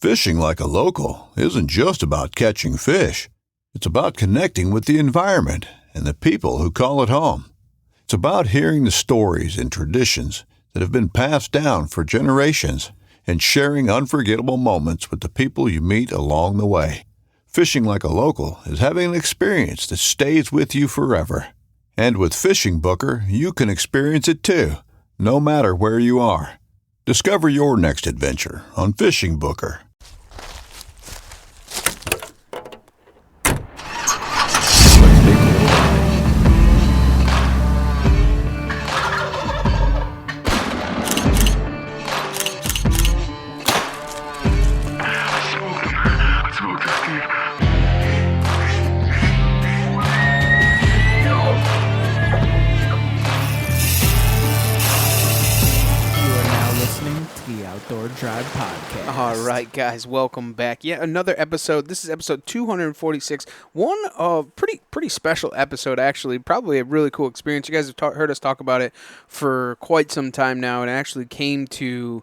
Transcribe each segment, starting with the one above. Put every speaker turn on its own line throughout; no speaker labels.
Fishing like a local isn't just about catching fish. It's about connecting with the environment and the people who call it home. It's about hearing the stories and traditions that have been passed down for generations and sharing unforgettable moments with the people you meet along the way. Fishing like a local is having an experience that stays with you forever. And with Fishing Booker, you can experience it too, no matter where you are. Discover your next adventure on Fishing Booker.
Drive podcast.
All right, guys, welcome back. Yeah, another episode. This is episode 246. One pretty special episode, actually. Probably a really cool experience. You guys have heard us talk about it for quite some time now, and it actually came to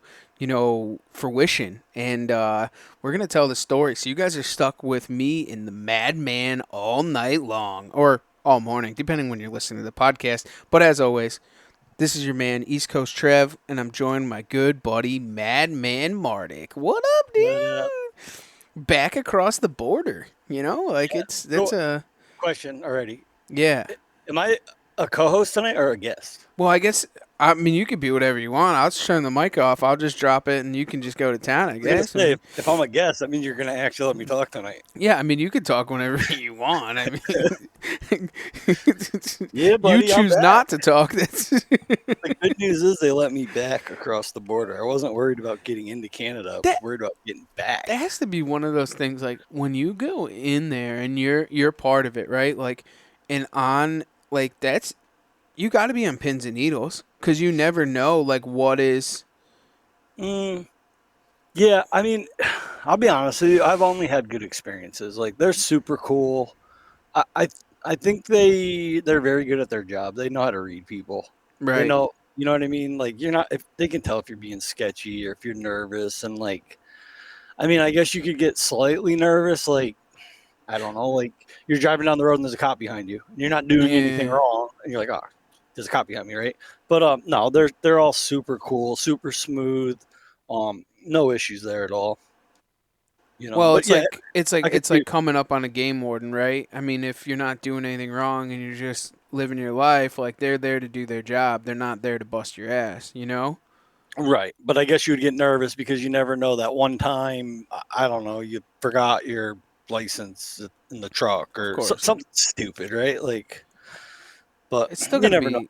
fruition. And we're gonna tell the story. So you guys are stuck with me and the Madman all night long, or all morning, depending when you're listening to the podcast. But as always, this is your man, East Coast Trev, and I'm joined by my good buddy, Madman Mardik. What up, dude? What up? Back across the border, it's a
question already.
Yeah.
Am I a co-host tonight or a guest?
Well, you could be whatever you want. I'll just turn the mic off. I'll just drop it, and you can just go to town, I guess.
If I'm a guest, that means you're going to actually let me talk tonight.
Yeah, you could talk whenever you want.
Yeah, buddy,
you choose not to talk.
The good news is they let me back across the border. I wasn't worried about getting into Canada. I was worried about getting back.
That has to be one of those things, like, when you go in there and you're part of it, right? Like, and on, like, that's... You got to be on pins and needles because you never know, like, what is.
Yeah, I'll be honest with you. I've only had good experiences. Like, they're super cool. I think they're very good at their job. They know how to read people.
Right.
You know what I mean? Like, if they can tell if you're being sketchy or if you're nervous, and like, I guess you could get slightly nervous. Like, I don't know, like you're driving down the road and there's a cop behind you and you're not doing anything wrong, and you're like, oh. There's a cop behind me, right? But no, they're all super cool, super smooth, no issues there at all.
Well, it's like coming up on a game warden, right? If you're not doing anything wrong and you're just living your life, like, they're there to do their job. They're not there to bust your ass,
Right, but I guess you would get nervous because you never know that one time, I don't know, you forgot your license in the truck or something stupid, right? Like. But
it's still gonna be.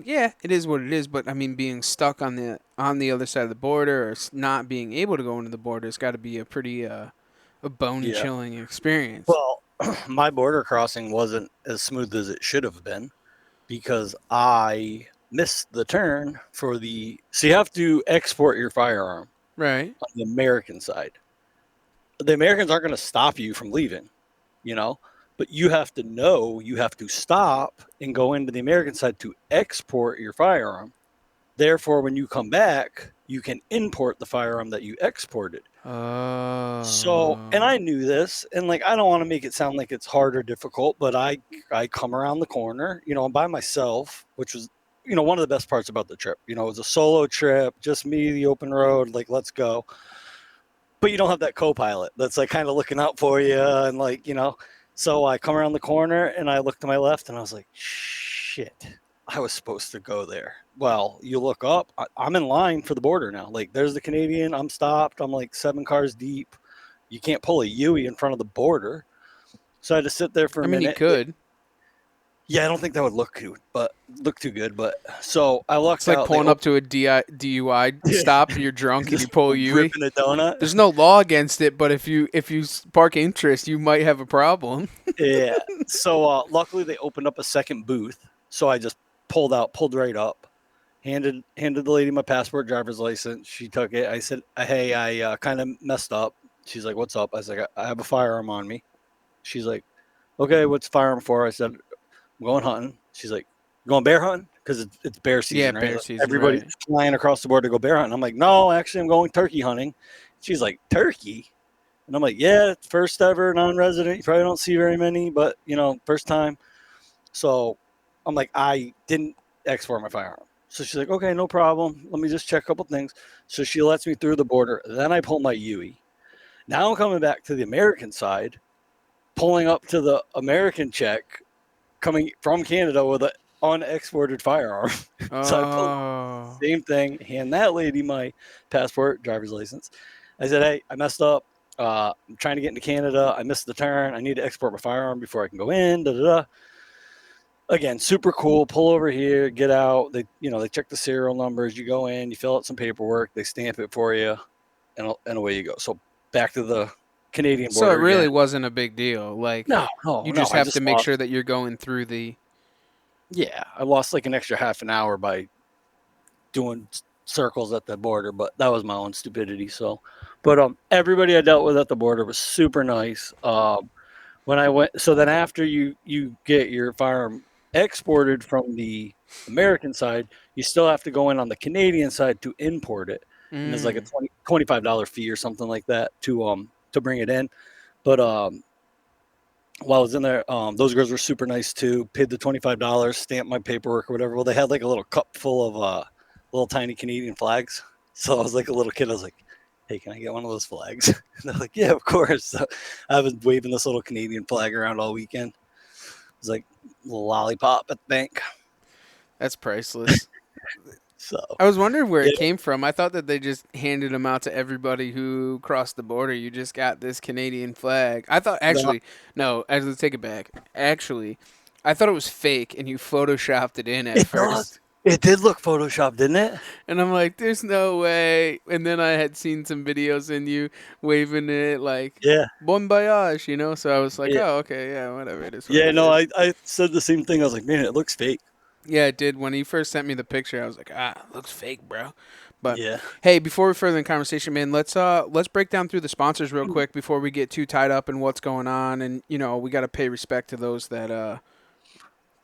Yeah, it is what it is. But being stuck on the other side of the border or not being able to go into the border has got to be a pretty a bone-chilling experience.
Well, my border crossing wasn't as smooth as it should have been because I missed the turn for the. So you have to export your firearm,
right,
on the American side. The Americans aren't going to stop you from leaving, But you have to stop and go into the American side to export your firearm. Therefore, when you come back, you can import the firearm that you exported. So, and I knew this, and like, I don't want to make it sound like it's hard or difficult, but I come around the corner, I'm by myself, which was, one of the best parts about the trip. It was a solo trip, just me, the open road, like, let's go. But you don't have that co-pilot that's like kind of looking out for you and like, So I come around the corner and I look to my left and I was like, shit, I was supposed to go there. Well, you look up, I'm in line for the border now. Like, there's the Canadian, I'm stopped. I'm like 7 cars deep. You can't pull a Yui in front of the border. So I had to sit there for a minute.
You could.
Yeah, I don't think that would look too good. But so I lucked
out. It's like pulling up to a DUI stop and you're drunk and you pull a Yui.
Ripping a donut.
There's no law against it, but if you spark interest, you might have a problem.
Yeah. So luckily they opened up a second booth. So I just pulled right up, handed the lady my passport, driver's license. She took it. I said, hey, I kind of messed up. She's like, what's up? I was like, I have a firearm on me. She's like, okay, what's the firearm for? I said, I'm going hunting. She's like, going bear hunting? Because it's bear season,
yeah,
right?
Bear season,
Everybody's flying across the board to go bear hunting. I'm like, no, actually, I'm going turkey hunting. She's like, turkey? And I'm like, yeah, first ever non-resident. You probably don't see very many, but, first time. So I'm like, I didn't export my firearm. So she's like, okay, no problem. Let me just check a couple things. So she lets me through the border. Then I pull my UE. Now I'm coming back to the American side, pulling up to the American check, coming from Canada with an unexported firearm. So I pulled
Oh.
same thing, hand that lady my passport, driver's license. I said, hey, I messed up. I'm trying to get into Canada. I missed the turn. I need to export my firearm before I can go in. Da, da, da. Again, super cool. Pull over here, get out. They check the serial numbers. You go in, you fill out some paperwork. They stamp it for you, and away you go. So back to the Canadian
So it
border
really
again.
wasn't a big deal. Like,
No, no,
you
no.
just
I
have to
just
make
lost.
sure that you're going through the.
Yeah, I lost like an extra half an hour by doing circles at the border, but that was my own stupidity. So, but everybody I dealt with at the border was super nice. When I went, so then after you get your firearm exported from the American side, you still have to go in on the Canadian side to import it, and there's like a
Mm.
$25 fee or something like that to bring it in. But while I was in there, those girls were super nice too. Paid the $25, stamped my paperwork or whatever. Well, they had like a little cup full of little tiny Canadian flags. So I was like a little kid. I was like, "Hey, can I get one of those flags?" And they're like, "Yeah, of course." So I was waving this little Canadian flag around all weekend. It was like a little lollipop at the bank.
That's priceless.
So
I was wondering where
yeah,
it came from. I thought that they just handed them out to everybody who crossed the border. You just got this Canadian flag. I thought
no,
actually, take it back. Actually, I thought it was fake and you photoshopped it in at
it does.
first.
It did look photoshopped, didn't it?
And I'm like, there's no way. And then I had seen some videos in you waving it like
Yeah,
bon voyage, you know? So I was like,
yeah,
oh, okay, yeah, whatever. It is what
yeah.
it
No,
is.
I said the same thing. I was like, man, it looks fake.
Yeah, it did. When he first sent me the picture, I was like, it looks fake, bro. But
Yeah.
hey, before we further the conversation, man, let's break down through the sponsors real quick before we get too tied up in what's going on, and we got to pay respect to those that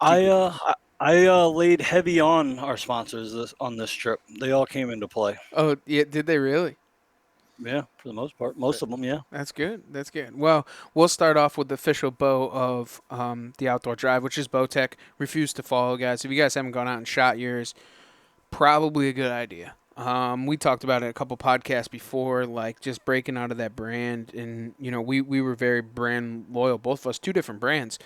keep.
I laid heavy on our sponsors on this trip. They all came into play.
Oh, yeah, did they really?
Yeah, for the most part, most of them. Yeah.
That's good. That's good. Well, we'll start off with the official bow of the outdoor drive, which is Bowtech. Refuse to follow, guys. If you guys haven't gone out and shot yours, probably a good idea. We talked about it a couple podcasts before, like just breaking out of that brand, and we were very brand loyal, both of us, two different brands.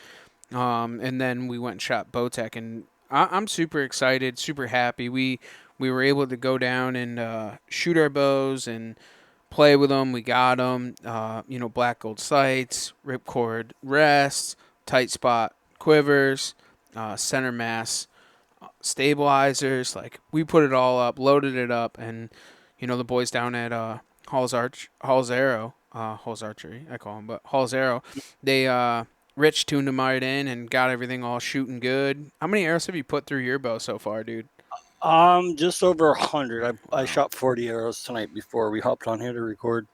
And then we went and shot Bowtech, and I'm super excited, super happy. We were able to go down and shoot our bows and play with them. We got them, black gold sights, ripcord rests, tight spot quivers, center mass stabilizers. Like we put it all up, loaded it up, and the boys down at Hall's Arrow, Hall's Archery, I call them, but Hall's Arrow, they Rich tuned them right in and got everything all shooting good. How many arrows have you put through your bow so far, dude?
Just over 100. I
Wow.
shot 40 arrows tonight before we hopped on here to record.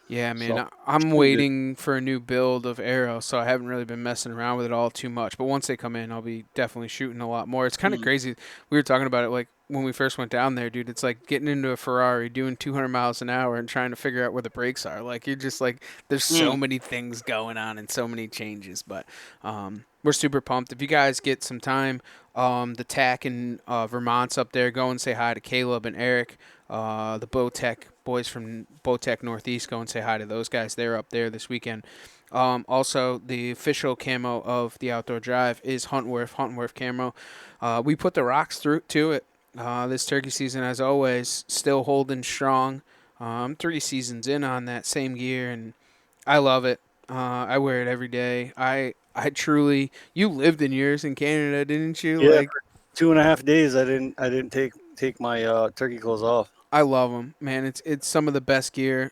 Yeah, man,
So it's
I'm
pretty good.
waiting for a new build of arrow, so I haven't really been messing around with it all too much. But once they come in, I'll be definitely shooting a lot more. It's kind of
Mm,
crazy. We were talking about it like when we first went down there, dude. It's like getting into a Ferrari, doing 200 miles an hour, and trying to figure out where the brakes are. Like you're just like, there's so
mm.
many things going on and so many changes. But we're super pumped. If you guys get some time, the TAC in Vermont's up there. Go and say hi to Caleb and Eric. The Bowtech boys from Bowtech Northeast, go and say hi to those guys. They're up there this weekend. Also, the official camo of the Outdoor Drive is Huntworth camo. We put the rocks through to it this turkey season, as always, still holding strong. I'm 3 seasons in on that same gear, and I love it. I wear it every day. I truly, you lived in yours in Canada, didn't you?
Yeah,
Like,
for 2.5 days I didn't take my turkey clothes off.
I love them, man. It's some of the best gear.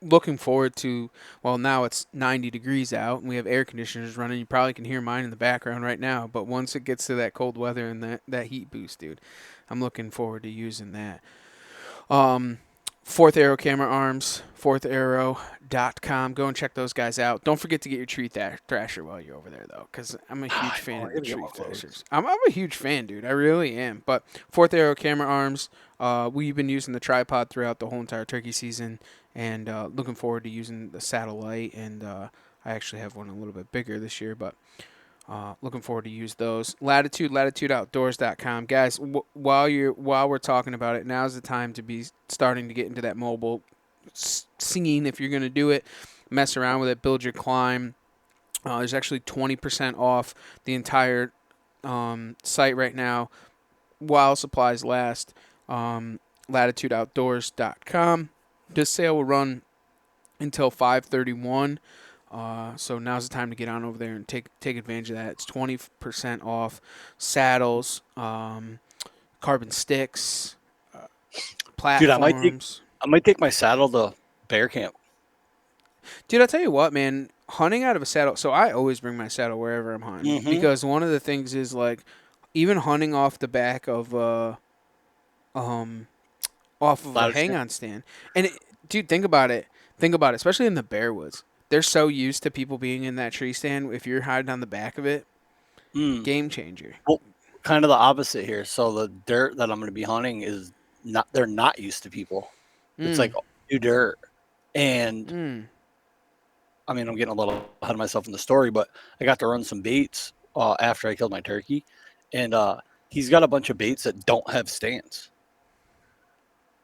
Looking forward to. Well, now it's 90 degrees out, and we have air conditioners running. You probably can hear mine in the background right now. But once it gets to that cold weather and that heat boost, dude, I'm looking forward to using that. Um, Fourth Arrow Camera Arms, fourtharrow.com. Go and check those guys out. Don't forget to get your tree thrasher while you're over there, though, because I'm a huge fan of the tree thrashers. I'm a huge fan, dude. I really am. But Fourth Arrow Camera Arms, we've been using the tripod throughout the whole entire turkey season, and looking forward to using the satellite. And I actually have one a little bit bigger this year, but looking forward to use those. latitudeoutdoors.com. Guys, while we're talking about it, now's the time to be starting to get into that mobile singing. If you're going to do it, mess around with it, build your climb. There's actually 20% off the entire site right now while supplies last. latitudeoutdoors.com. This sale will run until 5/31. So now's the time to get on over there and take advantage of that. It's 20% off saddles, carbon sticks, platforms.
Dude, I might take my saddle to bear camp.
Dude, I'll tell you what, man. Hunting out of a saddle. So I always bring my saddle wherever I'm hunting because one of the things is like, even hunting off the back of a hang-on stand. And dude, think about it. Especially in the bear woods. They're so used to people being in that tree stand. If you're hiding on the back of it, game changer.
Well, kind of the opposite here. So the dirt that I'm going to be hunting is not. They're not used to people. It's like new dirt, and I mean, I'm getting a little ahead of myself in the story, but I got to run some baits after I killed my turkey, and he's got a bunch of baits that don't have stands.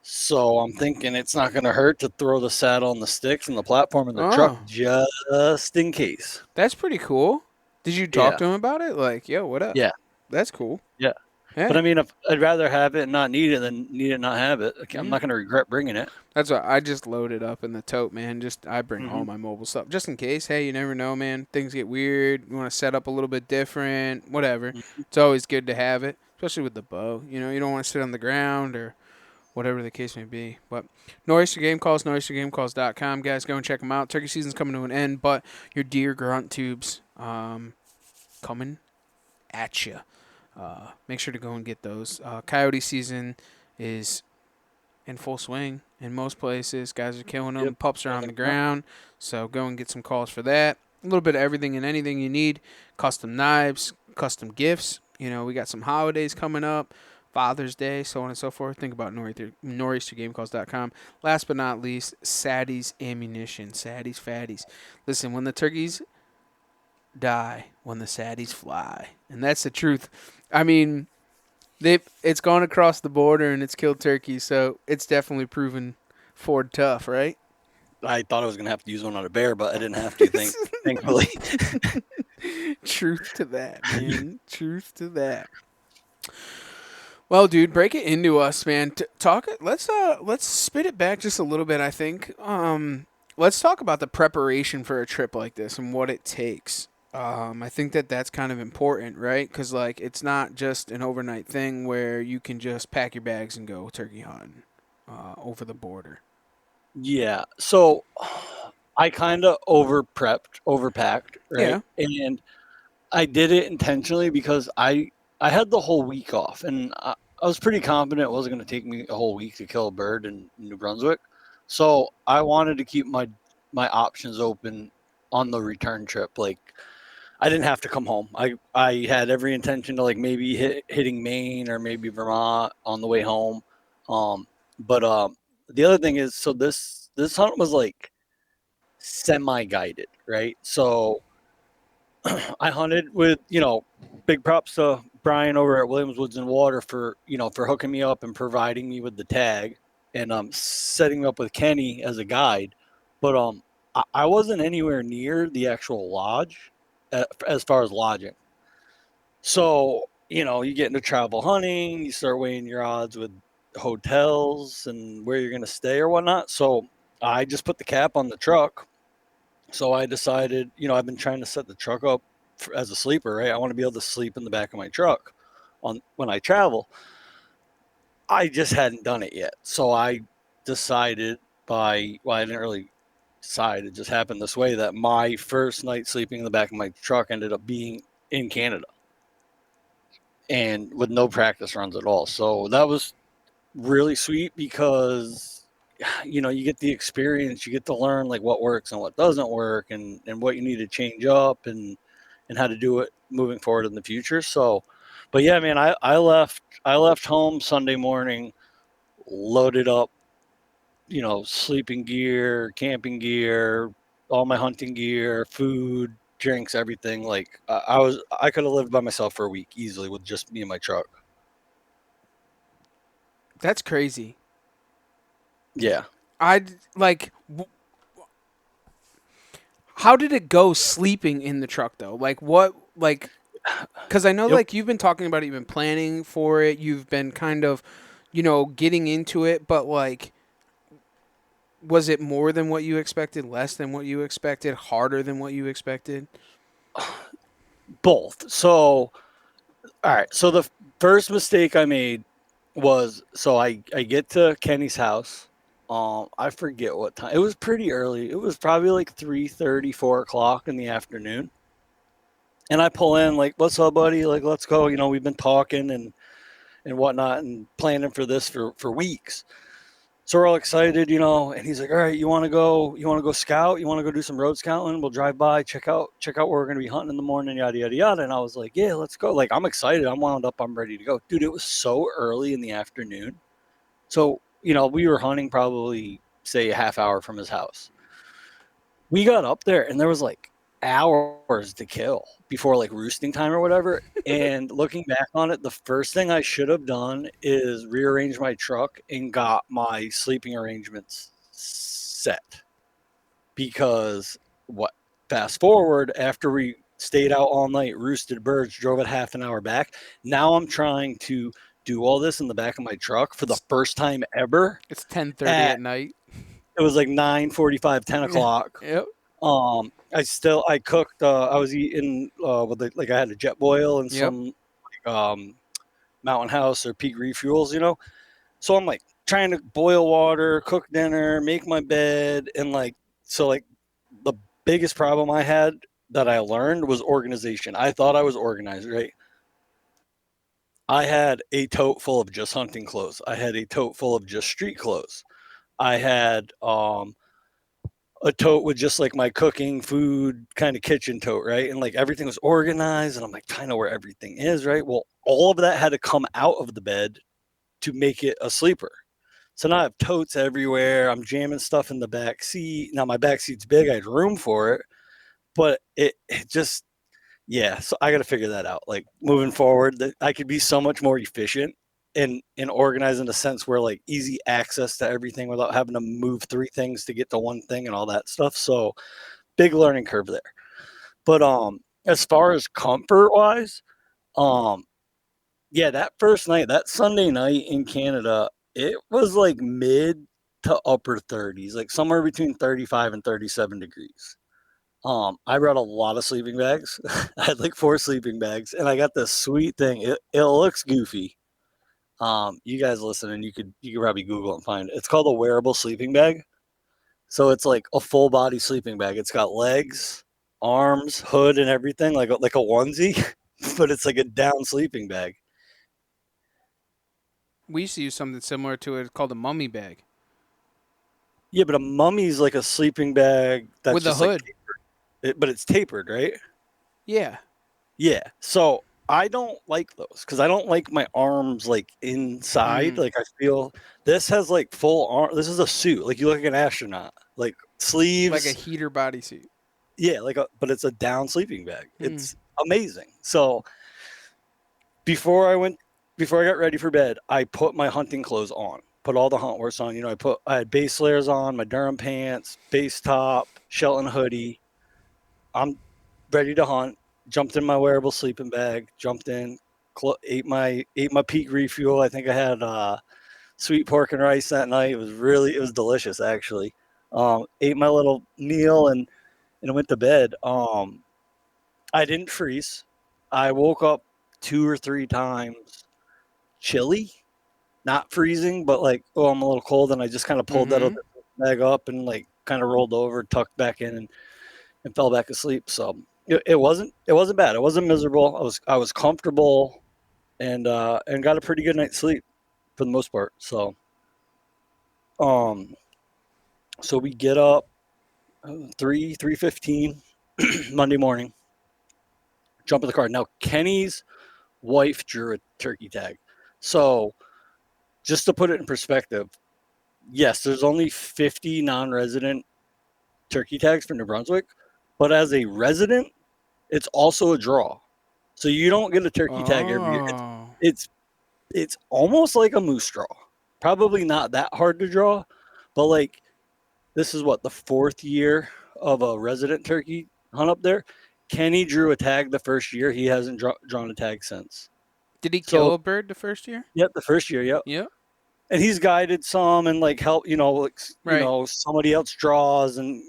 So I'm thinking it's not going to hurt to throw the saddle and the sticks and the platform in the truck just in case.
That's pretty cool. Did you talk to him about it? Like, yo, what up?
Yeah.
That's cool.
Yeah. But I mean, if I'd rather have it and not need it than need it and not have it. I'm not going to regret bringing it.
That's why I just load it up in the tote, man. I bring all my mobile stuff just in case. Hey, you never know, man. Things get weird. You want to set up a little bit different, whatever. It's always good to have it, especially with the bow. You know, you don't want to sit on the ground or whatever the case may be. But Nor'easter Game Calls, nor'eastergamecalls.com. Guys, go and check them out. Turkey season's coming to an end, but your deer grunt tubes coming at you. Make sure to go and get those. Coyote season is in full swing in most places. Guys are killing them. Pups are on the ground. So go and get some calls for that. A little bit of everything and anything you need. Custom knives, custom gifts. You know, we got some holidays coming up. Father's Day, so on and so forth. Think about nor'eastergamecalls.com. Last but not least, Sadie's Ammunition. Sadie's Fatties. Listen, when the turkeys die, when the Saddies fly. And that's the truth. I mean, it's gone across the border and it's killed turkeys, so it's definitely proven Ford tough, right?
I thought I was going to have to use one on a bear, but I didn't have to, thankfully.
Truth to that, man. Truth to that. Well, dude, break it into us, man. Let's spit it back just a little bit, I think. Let's talk about the preparation for a trip like this and what it takes. I think that's kind of important, right? Because, like, it's not just an overnight thing where you can just pack your bags and go turkey hunting over the border.
Yeah. So I kind of overpacked, right?
Yeah.
And I did it intentionally because I had the whole week off, and I was pretty confident it wasn't going to take me a whole week to kill a bird in New Brunswick. So I wanted to keep my options open on the return trip. Like, I didn't have to come home. I had every intention to, like, maybe hitting Maine or maybe Vermont on the way home. But the other thing is, so this hunt was like semi-guided, right? So I hunted with, big props to Brian over at Williams Woods and Water for hooking me up and providing me with the tag, and setting me up with Kenny as a guide. But I wasn't anywhere near the actual lodge as far as lodging. So, you get into travel hunting, you start weighing your odds with hotels and where you're going to stay or whatnot. So I just put the cap on the truck. So I decided, I've been trying to set the truck up as a sleeper, right? I want to be able to sleep in the back of my truck when I travel. I just hadn't done it yet. So I decided I didn't really decide. It just happened this way that my first night sleeping in the back of my truck ended up being in Canada and with no practice runs at all. So that was really sweet because, you get the experience, you get to learn like what works and what doesn't work, and what you need to change up, and how to do it moving forward in the future. So, but yeah, man, I left home Sunday morning, loaded up, sleeping gear, camping gear, all my hunting gear, food, drinks, everything. Like I could have lived by myself for a week easily with just me and my truck.
That's crazy.
Yeah.
I'd like. How did it go sleeping in the truck though? Like what? Like, because I know
Yep.
like you've been talking about it, you've been planning for it, you've been kind of, getting into it, but like, was it more than what you expected, less than what you expected, harder than what you expected?
Both. So, all right. So the first mistake I made was, so I get to Kenny's house. I forget what time. It was pretty early. It was probably like 3:30, 4 o'clock in the afternoon. And I pull in like, "What's up, buddy? Like, let's go." We've been talking and whatnot and planning for this for weeks. So we're all excited, and he's like, "All right, you want to go scout? You want to go do some road scouting? We'll drive by, check out where we're going to be hunting in the morning, yada, yada, yada." And I was like, "Yeah, let's go." Like, I'm excited. I'm wound up. I'm ready to go. Dude, it was so early in the afternoon. So, we were hunting probably, say, a half hour from his house. We got up there and there was like hours to kill before like roosting time or whatever. And looking back on it, the first thing I should have done is rearrange my truck and got my sleeping arrangements set. Because what fast forward, after we stayed out all night, roosted birds, drove it half an hour back. Now I'm trying to do all this in the back of my truck for the
It's
first time ever.
10:30
At
at night.
It was like 9:45, 10
Yeah.
o'clock.
Yep.
I cooked. I was eating with like I had a jet boil and
Yep.
some Mountain House or Peak refuels. So I'm like trying to boil water, cook dinner, make my bed, and like the biggest problem I had that I learned was organization. I thought I was organized, right? I had a tote full of just hunting clothes. I had a tote full of just street clothes. I had a tote with just like my cooking food kind of kitchen tote, right? And like everything was organized, and I'm like, I know where everything is, right? Well, all of that had to come out of the bed to make it a sleeper. So now I have totes everywhere. I'm jamming stuff in the back seat. Now my back seat's big. I had room for it, but it just, yeah. So I got to figure that out. Like moving forward, that I could be so much more efficient and organized in a sense where like easy access to everything without having to move three things to get to one thing and all that stuff. So big learning curve there. But as far as comfort wise, um yeah, that first night, that Sunday night in Canada, it was like mid to upper 30s, like somewhere between 35 and 37 degrees. I brought a lot of sleeping bags. I had like 4 sleeping bags, and I got this sweet thing. It looks goofy. You guys listening, you could probably Google it and find it. It's called a wearable sleeping bag. So it's like a full body sleeping bag. It's got legs, arms, hood, and everything, like a onesie, but it's like a down sleeping bag.
We used to use something similar to it called a mummy bag
Yeah, but a mummy's like a sleeping bag that's
with a
just like,
hood.
but it's tapered, right?
Yeah.
Yeah. So I don't like those because I don't like my arms like inside.
Mm.
Like I feel this has like full arm. This is a suit. Like you look like an astronaut. Like
Like a
sleeves.
heater bodysuit.
Yeah, but it's a down sleeping bag.
Mm.
It's amazing. So before I went, before I got ready for bed, I put my hunting clothes on. Put all the hunt wears on. I had base layers on, my Durham pants, base top, Shelton hoodie. I'm ready to hunt. Jumped in my wearable sleeping bag. Jumped in. Ate my peak refuel. I think I had sweet pork and rice that night. It was delicious actually. Ate my little meal and went to bed. I didn't freeze. I woke up 2 or 3 times chilly, not freezing, but like, oh, I'm a little cold, and I just kind of pulled that
Mm-hmm.
other bag up and like kind of rolled over, tucked back in, and fell back asleep. So it wasn't bad. It wasn't miserable. I was comfortable and got a pretty good night's sleep for the most part. So So we get up 3:15 Monday morning, jump in the car. Now Kenny's wife drew a turkey tag. So just to put it in perspective, yes, there's only 50 non-resident turkey tags for New Brunswick, but as a resident, it's also a draw. So you don't get a turkey tag every year.
Oh.
It's it's almost like a moose draw. Probably not that hard to draw, but like this is what the fourth year of a resident turkey hunt up there. Kenny drew a tag the first year. He hasn't drawn a tag since.
Did he kill
So
a bird the first year?
yep, the first year, yep.
Yep.
And he's guided some and like help, like
Right.
somebody else draws, and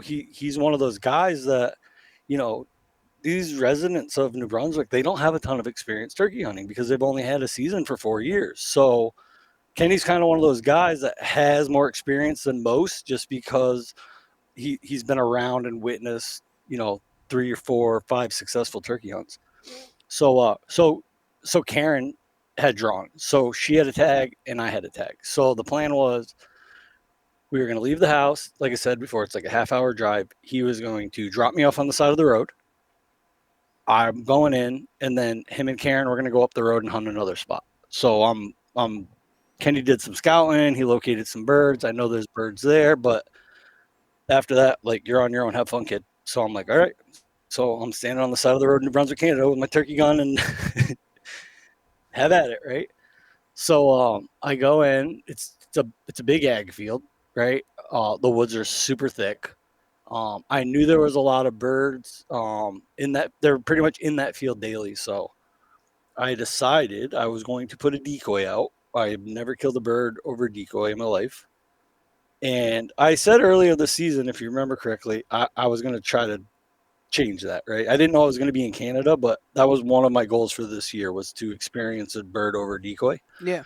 he's one of those guys that, you know, these residents of New Brunswick, they don't have a ton of experience turkey hunting because they've only had a season for 4 years. So Kenny's kind of one of those guys that has more experience than most just because he's been around and witnessed, 3 or 4 or 5 successful turkey hunts. So Karen had drawn. So she had a tag and I had a tag. So the plan was we were going to leave the house. Like I said before, it's like a half-hour drive. He was going to drop me off on the side of the road. I'm going in, and then him and Karen were going to go up the road and hunt another spot. So Kenny did some scouting. He located some birds. I know there's birds there, but after that, like, you're on your own. Have fun, kid. So I'm like, all right. So I'm standing on the side of the road in New Brunswick, Canada, with my turkey gun and have at it, right? So I go in. It's a big ag field, right? The woods are super thick. I knew there was a lot of birds in that. They're pretty much in that field daily. So I decided I was going to put a decoy out. I've never killed a bird over a decoy in my life. And I said earlier this season, if you remember correctly, I was going to try to change that, right? I didn't know I was going to be in Canada, but that was one of my goals for this year, was to experience a bird over a decoy.
Yeah.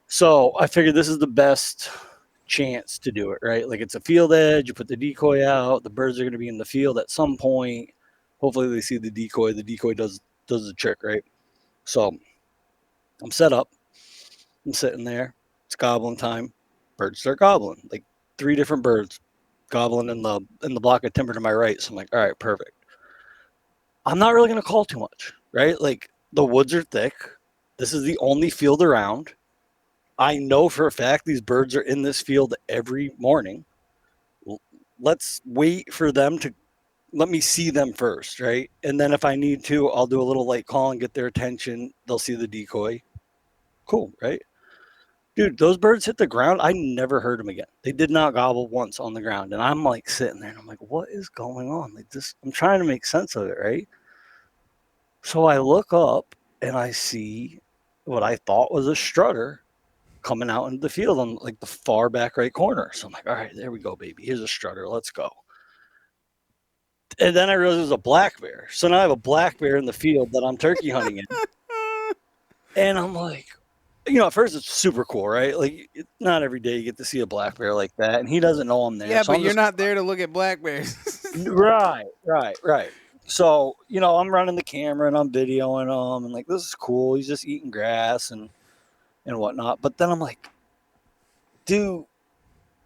So I figured this is the best chance to do it, right? Like, it's a field edge. You put the decoy out. The birds are going to be in the field at some point. Hopefully they see the decoy. The decoy does the trick, right? So I'm set up. I'm sitting there. It's gobbling time. Birds start gobbling. Like 3 different birds gobbling in the block of timber to my right. So I'm like, all right, perfect. I'm not really gonna call too much, right? Like, the woods are thick. This is the only field around. I know for a fact these birds are in this field every morning. Let's wait for them to let me see them first, right? And then if I need to, I'll do a little light call and get their attention. They'll see the decoy. Cool, right? Dude, those birds hit the ground. I never heard them again. They did not gobble once on the ground. And I'm like sitting there and I'm like, what is going on? Like, this, I'm trying to make sense of it, right? So I look up and I see what I thought was a strutter coming out into the field on like the far back right corner. So I'm like, all right, there we go, baby. Here's a strutter. Let's go. And then I realized it was a black bear. So now I have a black bear in the field that I'm turkey hunting in. And I'm like, at first it's super cool, right? Like, not every day you get to see a black bear like that, and he doesn't know I'm there.
Yeah,
so
but
I'm
you're
just,
not there to look at black bears.
right. So I'm running the camera and I'm videoing him, and like, this is cool. He's just eating grass and whatnot. But then I'm like, do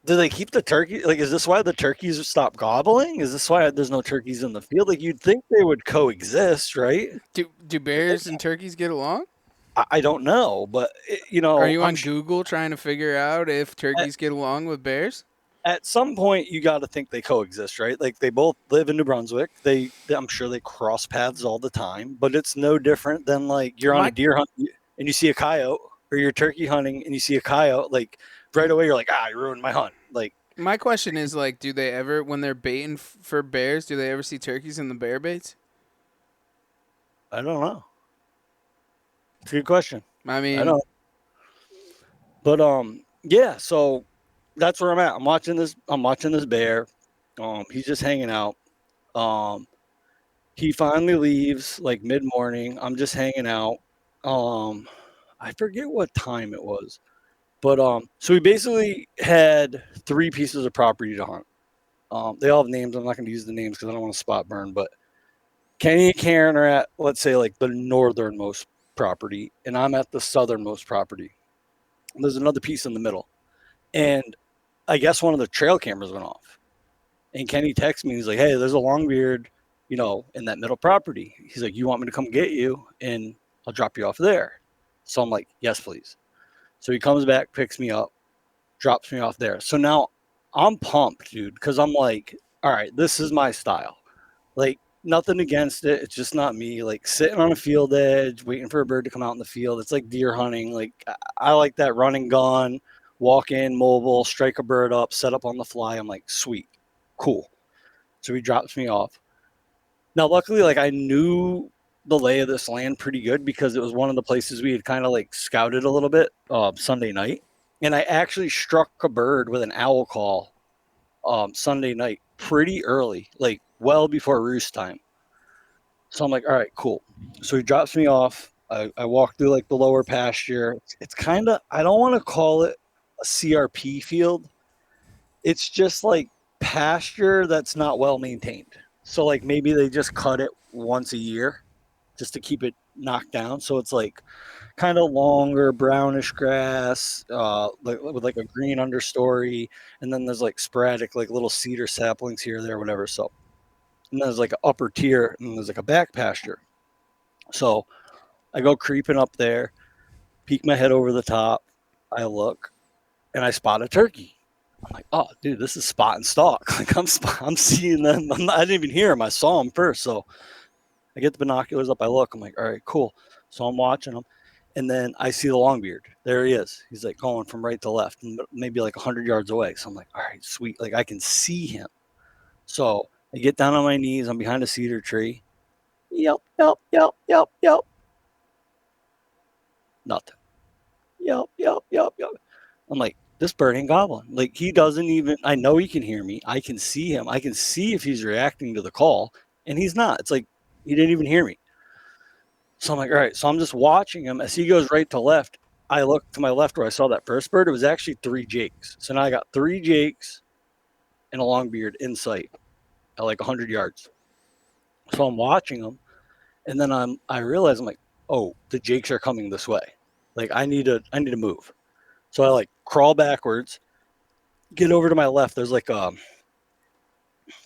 they keep the turkey? Like, is this why the turkeys stop gobbling? Is this why there's no turkeys in the field? Like, you'd think they would coexist, right?
Do bears and turkeys get along?
I don't know, but
Are you
I'm
on Google trying to figure out if turkeys get along with bears?
at some point you got to think they coexist, right? Like, they both live in New Brunswick. I'm sure they cross paths all the time, but it's no different than like you're on a deer hunt and you see a coyote, or you're turkey hunting and you see a coyote. Like, right away you're like, you ruined my hunt. Like,
my question is, like, do they ever, when they're baiting for bears, do they ever see turkeys in the bear baits?
I don't know. It's a good question.
I mean,
I don't know. But yeah, so that's where I'm at. I'm watching this bear. He's just hanging out. He finally leaves like mid-morning. I'm just hanging out. I forget what time it was. But so we basically had 3 pieces of property to hunt. They all have names. I'm not going to use the names because I don't want to spot burn. But Kenny and Karen are at, let's say, like the northernmost property, and I'm at the southernmost property. And there's another piece in the middle. And I guess one of the trail cameras went off. And Kenny texts me. He's like, hey, there's a longbeard, in that middle property. He's like, you want me to come get you? And I'll drop you off there. So I'm like, yes, please. So he comes back, picks me up, drops me off there. So now I'm pumped, dude, because I'm like, all right, this is my style. Like, nothing against it. It's just not me. Like, sitting on a field edge, waiting for a bird to come out in the field. It's like deer hunting. Like, I like that run and gun, walk in, mobile, strike a bird up, set up on the fly. I'm like, sweet, cool. So he drops me off. Now, luckily, like, I knew the lay of this land pretty good because it was one of the places we had kind of like scouted a little bit Sunday night. And I actually struck a bird with an owl call Sunday night pretty early, like well before roost time. So I'm like, all right, cool. So he drops me off. I walk through like the lower pasture. It's kind of, I don't want to call it a CRP field. It's just like pasture that's not well maintained. So like maybe they just cut it once a year just to keep it knocked down. So it's like kind of longer brownish grass with like a green understory, and then there's like sporadic like little cedar saplings here, there, whatever. So, and then there's like an upper tier, and there's like a back pasture. So I go creeping up there, peek my head over the top, I look, and I spot a turkey. I'm like, oh, dude, this is spot and stalk. Like I'm seeing them. I didn't even hear them. I saw them first. So I get the binoculars up. I look. I'm like, all right, cool. So I'm watching them. And then I see the longbeard. There he is. He's like going from right to left, and maybe like 100 yards away. So I'm like, all right, sweet. Like I can see him. So I get down on my knees. I'm behind a cedar tree. Yelp, yelp, yelp, yelp, yelp. Nothing. Yelp, yelp, yelp, yelp. I'm like, this bird ain't gobbling. Like he doesn't even, I know he can hear me. I can see him. I can see if he's reacting to the call, and he's not. It's like he didn't even hear me. So I'm like, all right. So I'm just watching him as he goes right to left. I look to my left where I saw that first bird. It was actually 3 jakes. So now I got 3 jakes and a longbeard in sight at like 100 yards. So I'm watching them, and then I realize I'm like, oh, the jakes are coming this way. Like I need to move. So I like crawl backwards, get over to my left. There's like a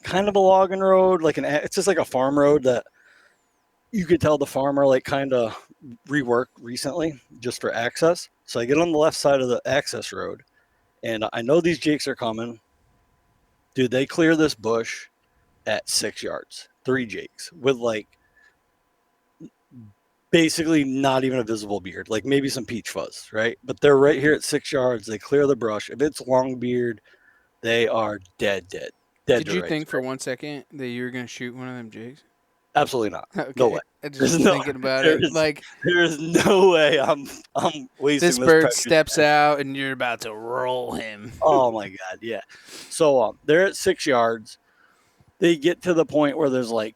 kind of a logging road, it's just like a farm road that you could tell the farmer like kind of reworked recently just for access. So I get on the left side of the access road, and I know these jakes are coming. Dude, they clear this bush at 6 yards, 3 jakes with like basically not even a visible beard, like maybe some peach fuzz, right? But they're right here at 6 yards. They clear the brush. If it's long beard, they are dead
Did
to
you
rights,
think for
right?
1 second that you were gonna shoot one of them jigs?
Absolutely not.
Okay.
No way.
I just was thinking about
There
it.
is,
Like
there is no way I'm wasting
this
this
bird
precious
steps out and you're about to roll him.
Oh my god, yeah. So they're at 6 yards. They get to the point where there's like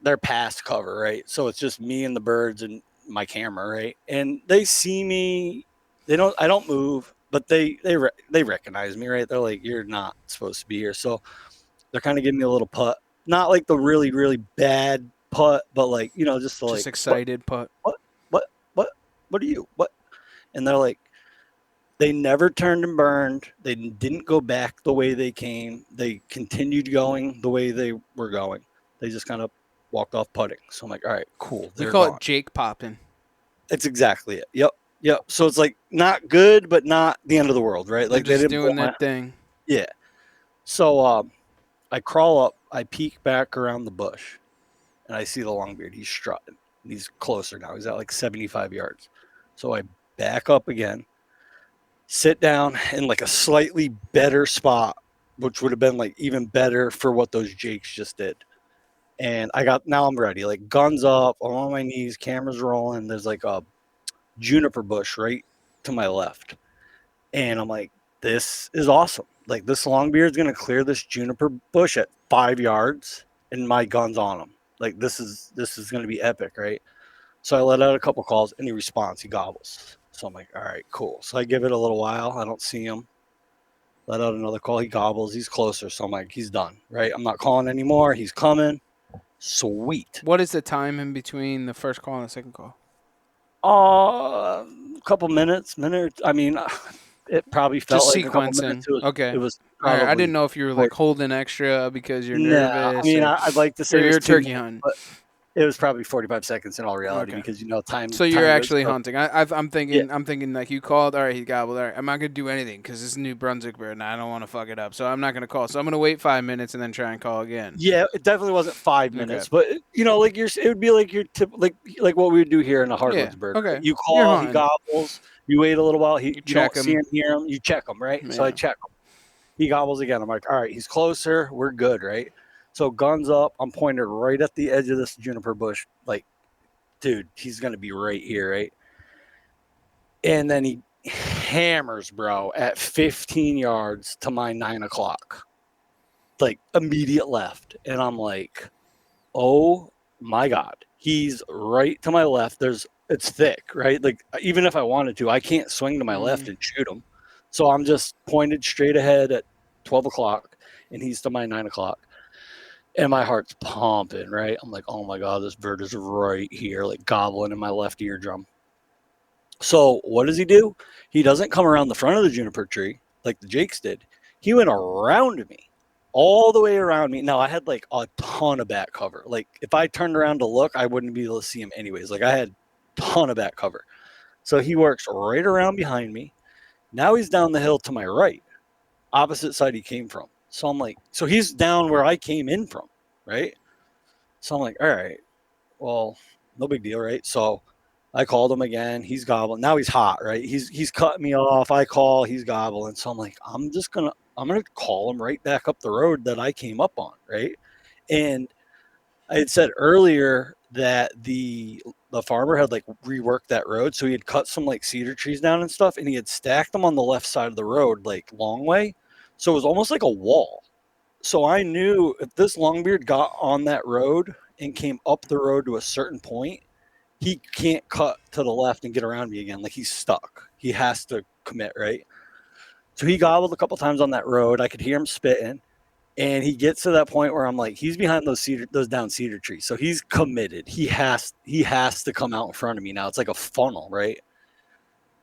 they're past cover, right? So it's just me and the birds and my camera, right? And they see me. I don't move, but they recognize me, right? They're like, you're not supposed to be here. So they're kind of giving me a little putt, not like the really really bad putt, but like just to
Just
like
excited putt.
what what are you what? And they're like, they never turned and burned. They didn't go back the way they came. They continued going the way they were going. They just kind of walked off putting. So I'm like, all right, cool.
We
They're
call
gone.
it Jake popping.
It's exactly it. Yep. Yep. So it's like not good, but not the end of the world, right?
They're
Like they
just
didn't
doing their thing.
Yeah. So I crawl up. I peek back around the bush, and I see the longbeard. He's strutting. He's closer now. He's at like 75 yards. So I back up again, sit down in like a slightly better spot, which would have been like even better for what those jakes just did. And now I'm ready, like guns up, I'm on my knees, cameras rolling. There's like a juniper bush right to my left. And I'm like, this is awesome. Like this longbeard's going to clear this juniper bush at 5 yards and my gun's on him. Like this is going to be epic, right? So I let out a couple calls and he responds, he gobbles. So I'm like, all right, cool. So I give it a little while. I don't see him. Let out another call. He gobbles. He's closer. So I'm like, he's done, right? I'm not calling anymore. He's coming. Sweet.
What is the time in between the first call and the second call?
A couple minutes, I mean, It probably felt
Just
like a couple
sequencing.
minutes. It
Okay.
was
All right. I
probably
didn't know if you were like holding extra because you're
no. I
nervous
mean,
or
I'd like to say it was
you're
2
turkey
minutes,
hunting.
but it was probably 45 seconds in all reality
Okay.
because
So you're
time goes
actually
so.
hunting.
Yeah,
I'm thinking like you called. All right, he gobbled. All right, I'm not gonna do anything because this is New Brunswick bird, and I don't want to fuck it up. So I'm not gonna call. So I'm gonna wait 5 minutes and then try and call again.
yeah. It definitely wasn't 5 minutes,
Okay.
but like it would be like your tip, like what we would do here in a
Yeah.
hardwoods bird. Right?
Okay.
You
You're
call, he
hunting.
gobbles. You wait a little while.
You
You
check
don't see
him.
him, hear him. You check him, right? So I
Yeah.
check him. He gobbles again. I'm like, all right, he's closer. We're good, right? So guns up. I'm pointed right at the edge of this juniper bush. Like, dude, he's gonna be right here, right? And then he hammers, bro, at 15 yards to my 9 o'clock, like immediate left. And I'm like, oh my God, he's right to my left. It's thick, right? Like, even if I wanted to, I can't swing to my left and shoot him. So I'm just pointed straight ahead at 12 o'clock, and he's to my 9 o'clock. And my heart's pumping, right? I'm like, oh my God, this bird is right here, like gobbling in my left eardrum. So what does he do? He doesn't come around the front of the juniper tree like the Jakes did. He went around me, all the way around me. Now I had like a ton of back cover. Like if I turned around to look, I wouldn't be able to see him anyways. Like I had a ton of back cover. So he works right around behind me. Now he's down the hill to my right, opposite side he came from. So I'm like, so he's down where I came in from, right? So I'm like, all right, well, no big deal, right? So I called him again. He's gobbling. Now he's hot, right? He's cutting me off. I call, he's gobbling. So I'm like, I'm gonna call him right back up the road that I came up on, right? And I had said earlier that the farmer had like reworked that road, so he had cut some like cedar trees down and stuff, and he had stacked them on the left side of the road, like long way. So it was almost like a wall. So I knew if this longbeard got on that road and came up the road to a certain point, he can't cut to the left and get around me again. Like he's stuck. He has to commit, right? So he gobbled a couple times on that road. I could hear him spitting. And he gets to that point where I'm like, he's behind those down cedar trees. So he's committed. He has to come out in front of me now. It's like a funnel, right?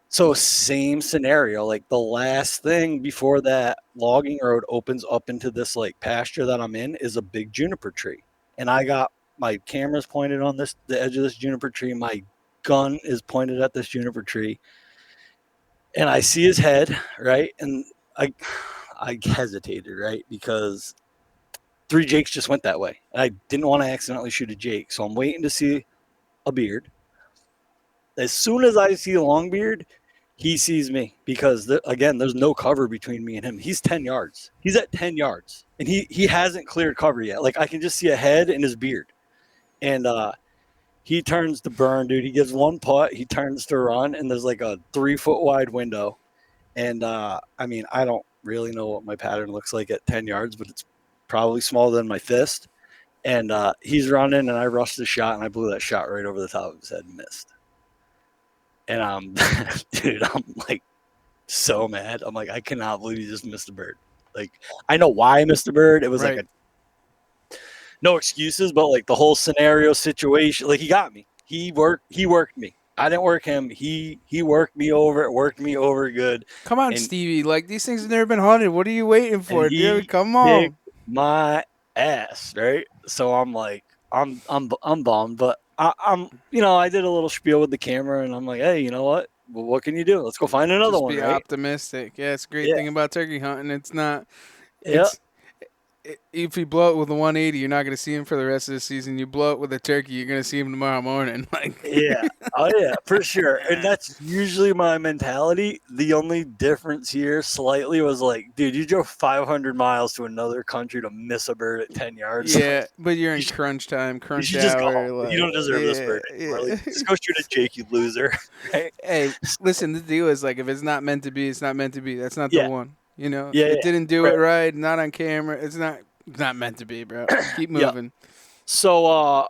So same scenario. Like the last thing before that logging road opens up into this like pasture that I'm in is a big juniper tree. And I got my cameras pointed on the edge of this juniper tree. My gun is pointed at this juniper tree. And I see his head, right? And I hesitated, right? Because 3 Jakes just went that way. And I didn't want to accidentally shoot a Jake. So I'm waiting to see a beard. As soon as I see a long beard, he sees me because, again, there's no cover between me and him. He's 10 yards. He's at 10 yards. And he hasn't cleared cover yet. Like, I can just see a head and his beard. And he turns to burn, dude. He gives one putt. He turns to run. And there's like a 3-foot wide window. And, I mean, I don't really know what my pattern looks like at 10 yards, but it's probably smaller than my fist. And he's running, and I rushed the shot, and I blew that shot right over the top of his head and missed. And dude, I'm like so mad. I'm like, I cannot believe you just missed a bird. Like, I know why I missed a bird. It was
Right.
like no excuses, but like the whole scenario situation, like he got me. He worked me. I didn't work him. He worked me over good.
Come on,
And
Stevie. Like these things have never been hunted. What are you waiting for,
he
dude? Come
kicked
on.
my ass, right? So I'm like, I'm bummed, but I'm I did a little spiel with the camera, and I'm like, hey, you know what? Well, what can you do? Let's go find another
Just
one,
be
right?
optimistic. Yeah, it's a great
Yeah,
thing about turkey hunting. It's not.
yeah,
It's if you blow it with a 180, you're not going to see him for the rest of the season. You blow it with a turkey, you're going to see him tomorrow morning. Like,
yeah. Oh yeah, for sure. And that's usually my mentality. The only difference here slightly was like, dude, you drove 500 miles to another country to miss a bird at 10 yards.
yeah, but you're in
You should,
crunch time,
you
crunch
should just go
hour.
home. You
Like,
don't deserve this
yeah,
bird anymore.
yeah.
Like, just go shoot a Jake, you loser. Right?
Hey, listen, the deal is like if it's not meant to be, it's not meant to be. That's not the
Yeah,
one. You know,
yeah,
it
yeah.
didn't do
Right.
it right, not on camera. It's not meant to be, bro. Keep
Yeah.
moving.
So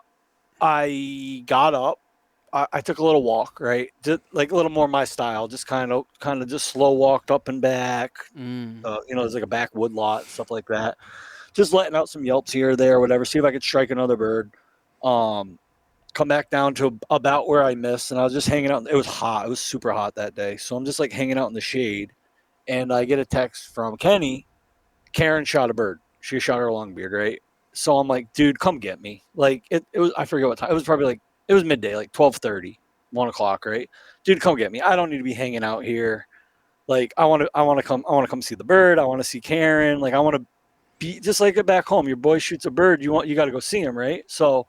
I got up. I took a little walk, right? Just like a little more my style. Just kind of just slow walked up and back. There's like a backwood lot, stuff like that. Just letting out some yelps here or there, whatever. See if I could strike another bird. Come back down to about where I missed, and I was just hanging out. It was hot. It was super hot that day, so I'm just like hanging out in the shade. and I get a text from Kenny. Karen shot a bird. She shot her longbeard, right? So I'm like, dude, come get me. Like it was, I forget what time. It was probably like, it was midday, like 12:30, 1 o'clock, right? Dude, come get me. I don't need to be hanging out here. Like I want to come see the bird. I want to see Karen. Like I want to be just like it back home. Your boy shoots a bird. You got to go see him, right? So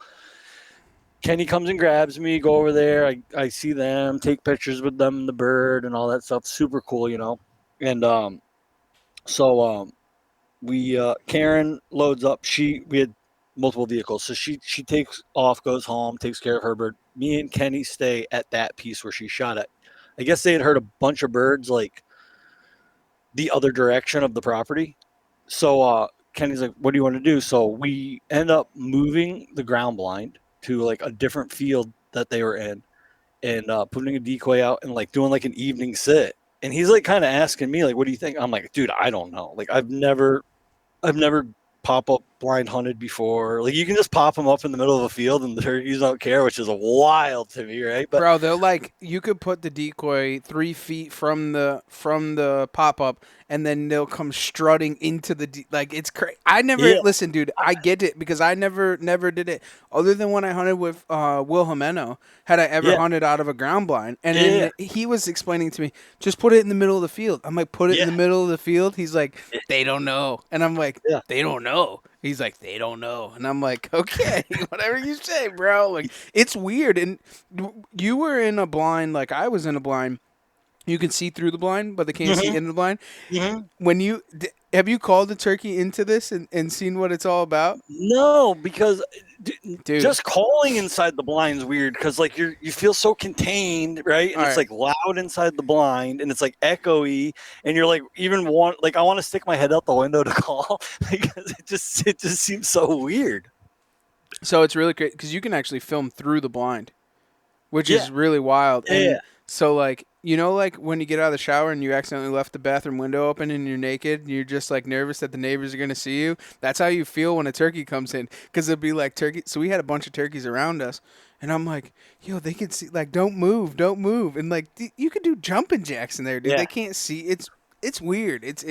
Kenny comes and grabs me, go over there. I see them, take pictures with them, the bird and all that stuff. Super cool, you know. And so we Karen loads up. We had multiple vehicles, so she takes off, goes home, takes care of her bird. Me and Kenny stay at that piece where she shot it. I guess they had heard a bunch of birds like the other direction of the property. So Kenny's like, "What do you want to do?" So we end up moving the ground blind to like a different field that they were in, and putting a decoy out and like doing like an evening sit. And he's like kind of asking me like, "What do you think?" I'm like, "Dude, I don't know. Like, I've never pop up blind hunted before. Like, you can just pop them up in the middle of a field and the turkeys don't care, which is wild to me, right?" But
Bro, they'll like you could put the decoy 3 feet from the pop up, and then they'll come strutting into like it's crazy. I never
yeah,
listen, dude. I get it because I never did it other than when I hunted with Will Jimeno. Had I ever
yeah,
hunted out of a ground blind, and
yeah,
then he was explaining to me, just put it in the middle of the field. I'm like, put it in
yeah,
the middle of the field. He's like, they don't know, and I'm like,
yeah.
they don't know. He's like, they don't know, and I'm like, okay, whatever you say, bro. Like, it's weird, and you were in a blind like I was in a blind. You can see through the blind, but they can't see
hmm
in the blind.
hmm
When have you called the turkey into this and seen what it's all about,
No, because
dude?
just calling inside the blind's weird because like you feel so contained, right? And
All
it's
right.
like loud inside the blind, and it's like echoey, and you're like even want like I want to stick my head out the window to call because it just seems so weird.
So it's really great because you can actually film through the blind, which
Yeah,
is really wild.
yeah,
And so, like, like when you get out of the shower and you accidentally left the bathroom window open and you're naked and you're just like nervous that the neighbors are going to see you. That's how you feel when a turkey comes in because it'll be like turkey. So we had a bunch of turkeys around us. And I'm like, yo, they can see, like, don't move, don't move. And like, you could do jumping jacks in there, dude.
yeah,
They can't see. It's weird. It's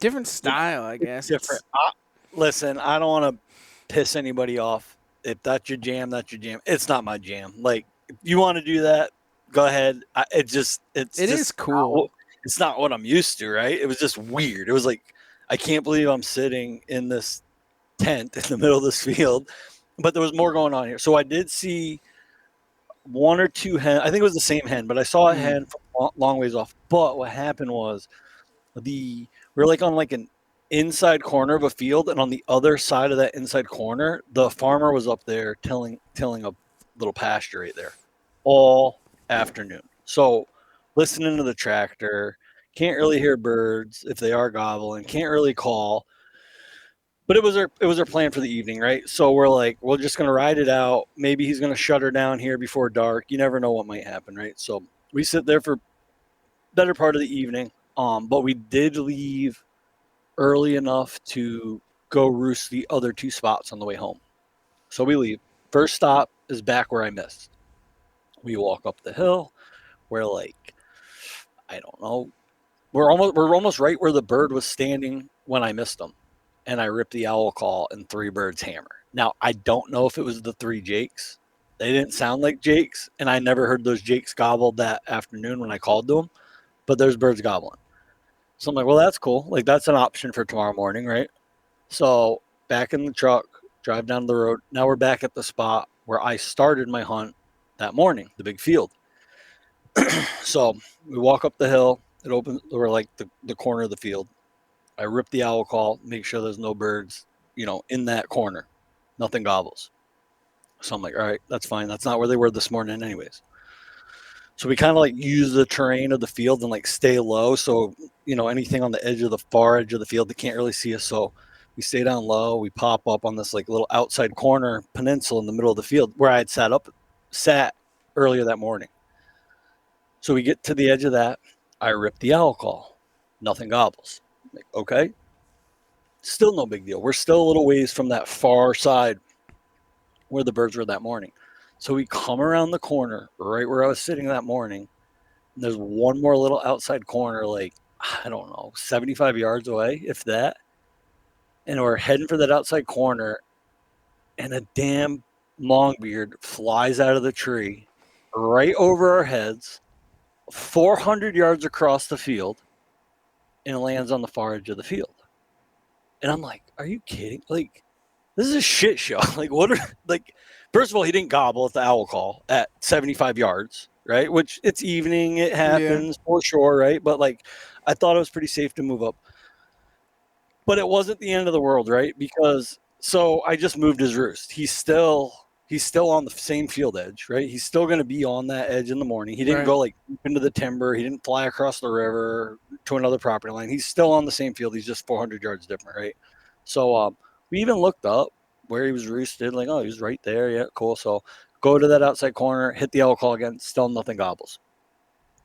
different
yeah.
style, I
It's
guess.
different.
It's
Listen, I don't want to piss anybody off. If that's your jam, that's your jam. It's not my jam. Like if you want to do that, go ahead. It's
it is
just
cool.
it's not what I'm used to, right? It was just weird. It was like I can't believe I'm sitting in this tent in the middle of this field, but there was more going on here. So I did see one or two hen. I think it was the same hen, but I saw a
Mm.
hen from a long ways off. But what happened was we're like on like an inside corner of a field, and on the other side of that inside corner, the farmer was up there tilling a little pasture right there all afternoon. So listening to the tractor, can't really hear birds if they are gobbling, can't really call. But it was our plan for the evening, right? So we're like, we're just gonna ride it out. Maybe he's gonna shut her down here before dark. You never know what might happen, right? So we sit there for better part of the evening. But we did leave early enough to go roost the other two spots on the way home. So we leave. First stop is back where I missed. We walk up the hill. We're like, I don't know. We're almost right where the bird was standing when I missed him. And I ripped the owl call and three birds hammer. Now I don't know if it was the three jakes. They didn't sound like jakes, and I never heard those jakes gobbled that afternoon when I called to them, but there's birds gobbling. So I'm like, well, that's cool. Like that's an option for tomorrow morning, right? So back in the truck, drive down the road. Now we're back at the spot where I started my hunt that morning, the big field. So we walk up the hill. It opens, we're like the corner of the field. I rip the owl call, make sure there's no birds, in that corner. Nothing gobbles. So I'm like, all right, that's fine. That's not where they were this morning, anyways. So we kind of like use the terrain of the field and like stay low. So, anything on the edge of the far edge of the field, they can't really see us. So we stay down low. We pop up on this like little outside corner peninsula in the middle of the field where I had sat earlier that morning. So we get to the edge of that. I rip the owl call. Nothing gobbles. Like, okay, still no big deal. We're still a little ways from that far side where the birds were that morning. So we come around the corner right where I was sitting that morning. And there's one more little outside corner, like I don't know, 75 yards away, if that. And we're heading for that outside corner, and a damn longbeard flies out of the tree right over our heads, 400 yards across the field, and lands on the far edge of the field. And I'm like, are you kidding? Like, this is a shit show. Like, what are, like, first of all, he didn't gobble at the owl call at 75 yards, right? Which it's evening, it happens for sure, right? But like, I thought it was pretty safe to move up. But it wasn't the end of the world, right? Because so I just moved his roost. He's still on the same field edge, right? He's still going to be on that edge in the morning. He didn't go like into the timber. He didn't fly across the river to another property line. He's still on the same field. He's just 400 yards different, right? So we even looked up where he was roosted. Like, oh, he was right there. Yeah, cool. So go to that outside corner, hit the owl call again. Still nothing gobbles.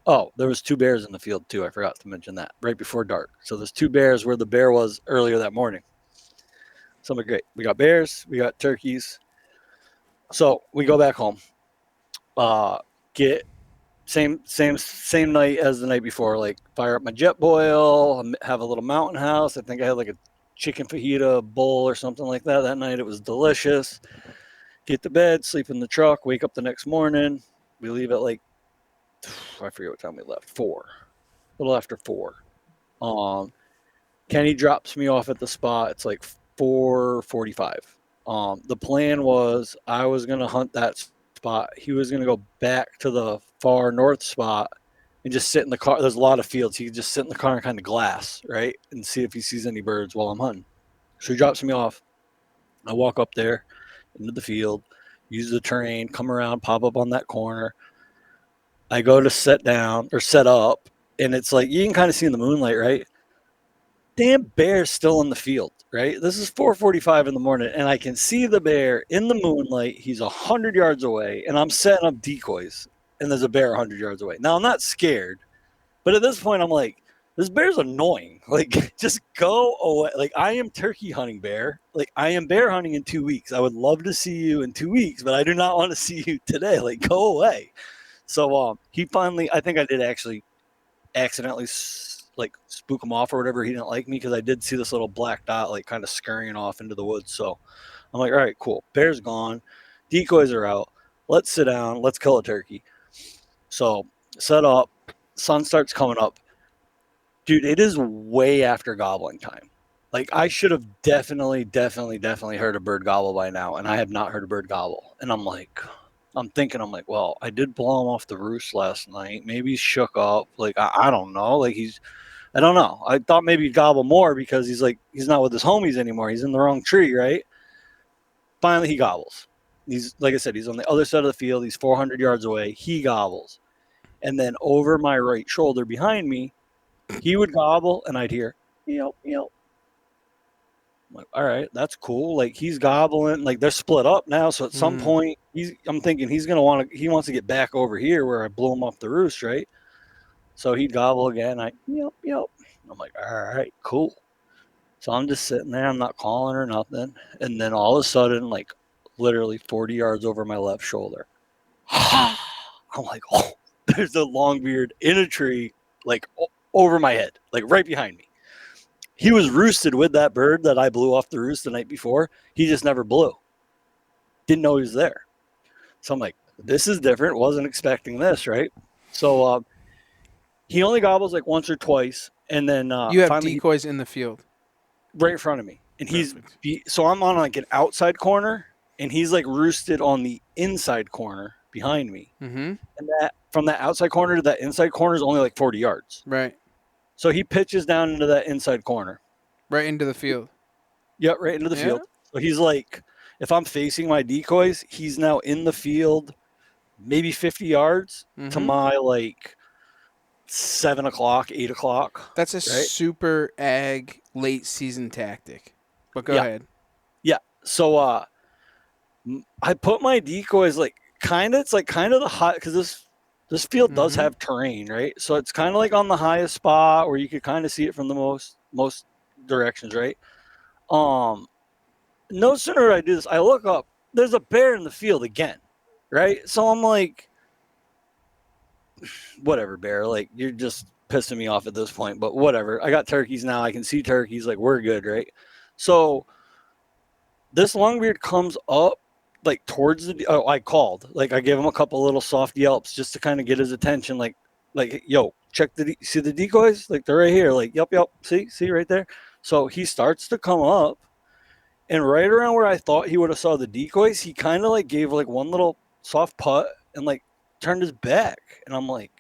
Oh, there was 2 bears in the field too. I forgot to mention that right before dark. So there's 2 bears where the bear was earlier that morning. So I'm like, great. We got bears, we got turkeys. So we go back home. Get same night as the night before. Like fire up my jet boil, have a little mountain house. I think I had like a chicken fajita bowl or something like that night. It was delicious. Get to bed, sleep in the truck, wake up the next morning. We leave at like, I forget what time we left. 4, a little after 4. Kenny drops me off at the spot. It's like 4:45. The plan was I was gonna hunt that spot. He was gonna go back to the far north spot and just sit in the car. There's a lot of fields. He could just sit in the car and kind of glass, right, and see if he sees any birds while I'm hunting. So he drops me off. I walk up there into the field, use the terrain, come around, pop up on that corner. I go to set down or set up, and it's like you can kind of see in the moonlight, right? Damn bear's still in the field, right? This is 4:45 in the morning, and I can see the bear in the moonlight. He's 100 yards away, and I'm setting up decoys, and there's a bear 100 yards away. Now I'm not scared, but at this point I'm like, this bear's annoying. Like, just go away. Like, I am turkey hunting bear. Like, I am bear hunting in 2 weeks. I would love to see you in 2 weeks, but I do not want to see you today. Like, go away. So he finally, I think I did actually accidentally like spook him off or whatever. He didn't like me because I did see this little black dot like kind of scurrying off into the woods. So I'm like, all right, cool. Bear's gone. Decoys are out. Let's sit down. Let's kill a turkey. So set up. Sun starts coming up. Dude, it is way after gobbling time. Like, I should have definitely heard a bird gobble by now, and I have not heard a bird gobble. And I'm like, well, I did blow him off the roost last night. Maybe he's shook up. Like, I don't know. Like, I don't know. I thought maybe he'd gobble more because he's not with his homies anymore. He's in the wrong tree, right? Finally, he gobbles. He's, like I said, he's on the other side of the field. He's 400 yards away. He gobbles. And then over my right shoulder behind me, he would gobble, and I'd hear, yelp, yelp. I'm like, all right, that's cool. Like, he's gobbling. Like, they're split up now. So at some point, I'm thinking he wants to get back over here where I blew him off the roost, right? So he'd gobble again. Yelp, yelp. I'm like, all right, cool. So I'm just sitting there. I'm not calling or nothing. And then all of a sudden, like, literally 40 yards over my left shoulder, I'm like, oh, there's a longbeard in a tree, like, over my head, like right behind me. He was roosted with that bird that I blew off the roost the night before. He just never blew. Didn't know he was there. So I'm like, this is different. Wasn't expecting this, right? So he only gobbles like once or twice, and then
you have decoys in the field
right in front of me, and so I'm on like an outside corner, and he's like roosted on the inside corner behind me.
Mm-hmm.
And that from that outside corner to that inside corner is only like 40 yards.
Right.
So he pitches down into that inside corner.
Right into the field.
Yep, right into the field. So he's like, if I'm facing my decoys, he's now in the field, maybe 50 yards to my like 7 o'clock, 8 o'clock.
That's a super ag late season tactic. But go ahead.
Yeah. So I put my decoys it's like kind of the high, because this field does have terrain, right? So it's kind of like on the highest spot where you could kind of see it from the most directions, right? No sooner did I do this, I look up, there's a bear in the field again, right? So I'm like, whatever, bear, like, you're just pissing me off at this point, but whatever. I got turkeys now. I can see turkeys. Like, we're good, right? So this longbeard comes up like towards the. Oh, I called. Like, I gave him a couple little soft yelps just to kind of get his attention. Like, yo, check see the decoys? Like, they're right here. Like, yep. See right there. So he starts to come up, and right around where I thought he would have saw the decoys, he kind of like gave like one little soft putt and like turned his back. And I'm like,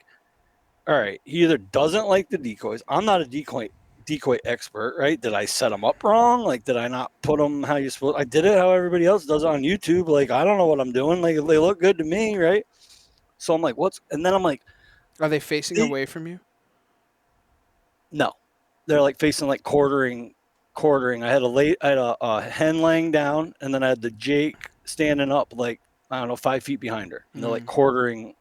all right, he either doesn't like the decoys. I'm not a decoy expert, right? Did I set him up wrong? Like, did I not put them how you supposed? I did it how everybody else does it on YouTube. Like, I don't know what I'm doing. Like, they look good to me, right? So I'm like, what's? And then I'm like,
Are they facing away from you?
no, they're like facing like quartering. I had a hen laying down, and then I had the Jake standing up, like, I don't know, 5 feet behind her, and they're like quartering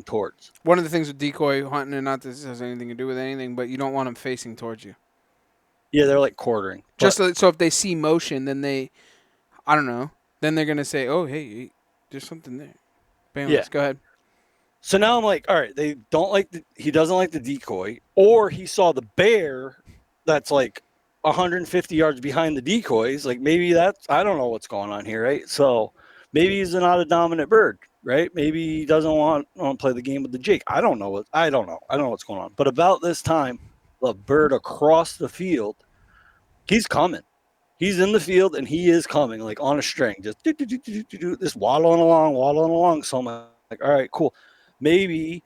towards.
One of the things with decoy hunting, and not that this has anything to do with anything, but you don't want them facing towards you.
Yeah, they're like quartering.
Just so if they see motion, then I don't know, then they're gonna say, "Oh, hey, there's something there." Bam,
Yeah.
Go ahead.
So now I'm like, all right, he doesn't like the decoy, or he saw the bear that's like 150 yards behind the decoys. Like, maybe I don't know what's going on here, right? So maybe he's not a dominant bird, right? Maybe he doesn't want to play the game with the Jake. I don't know what's going on. But about this time, the bird across the field, he's coming. He's in the field and he is coming like on a string, just this waddling along. So I'm like, all right, cool. Maybe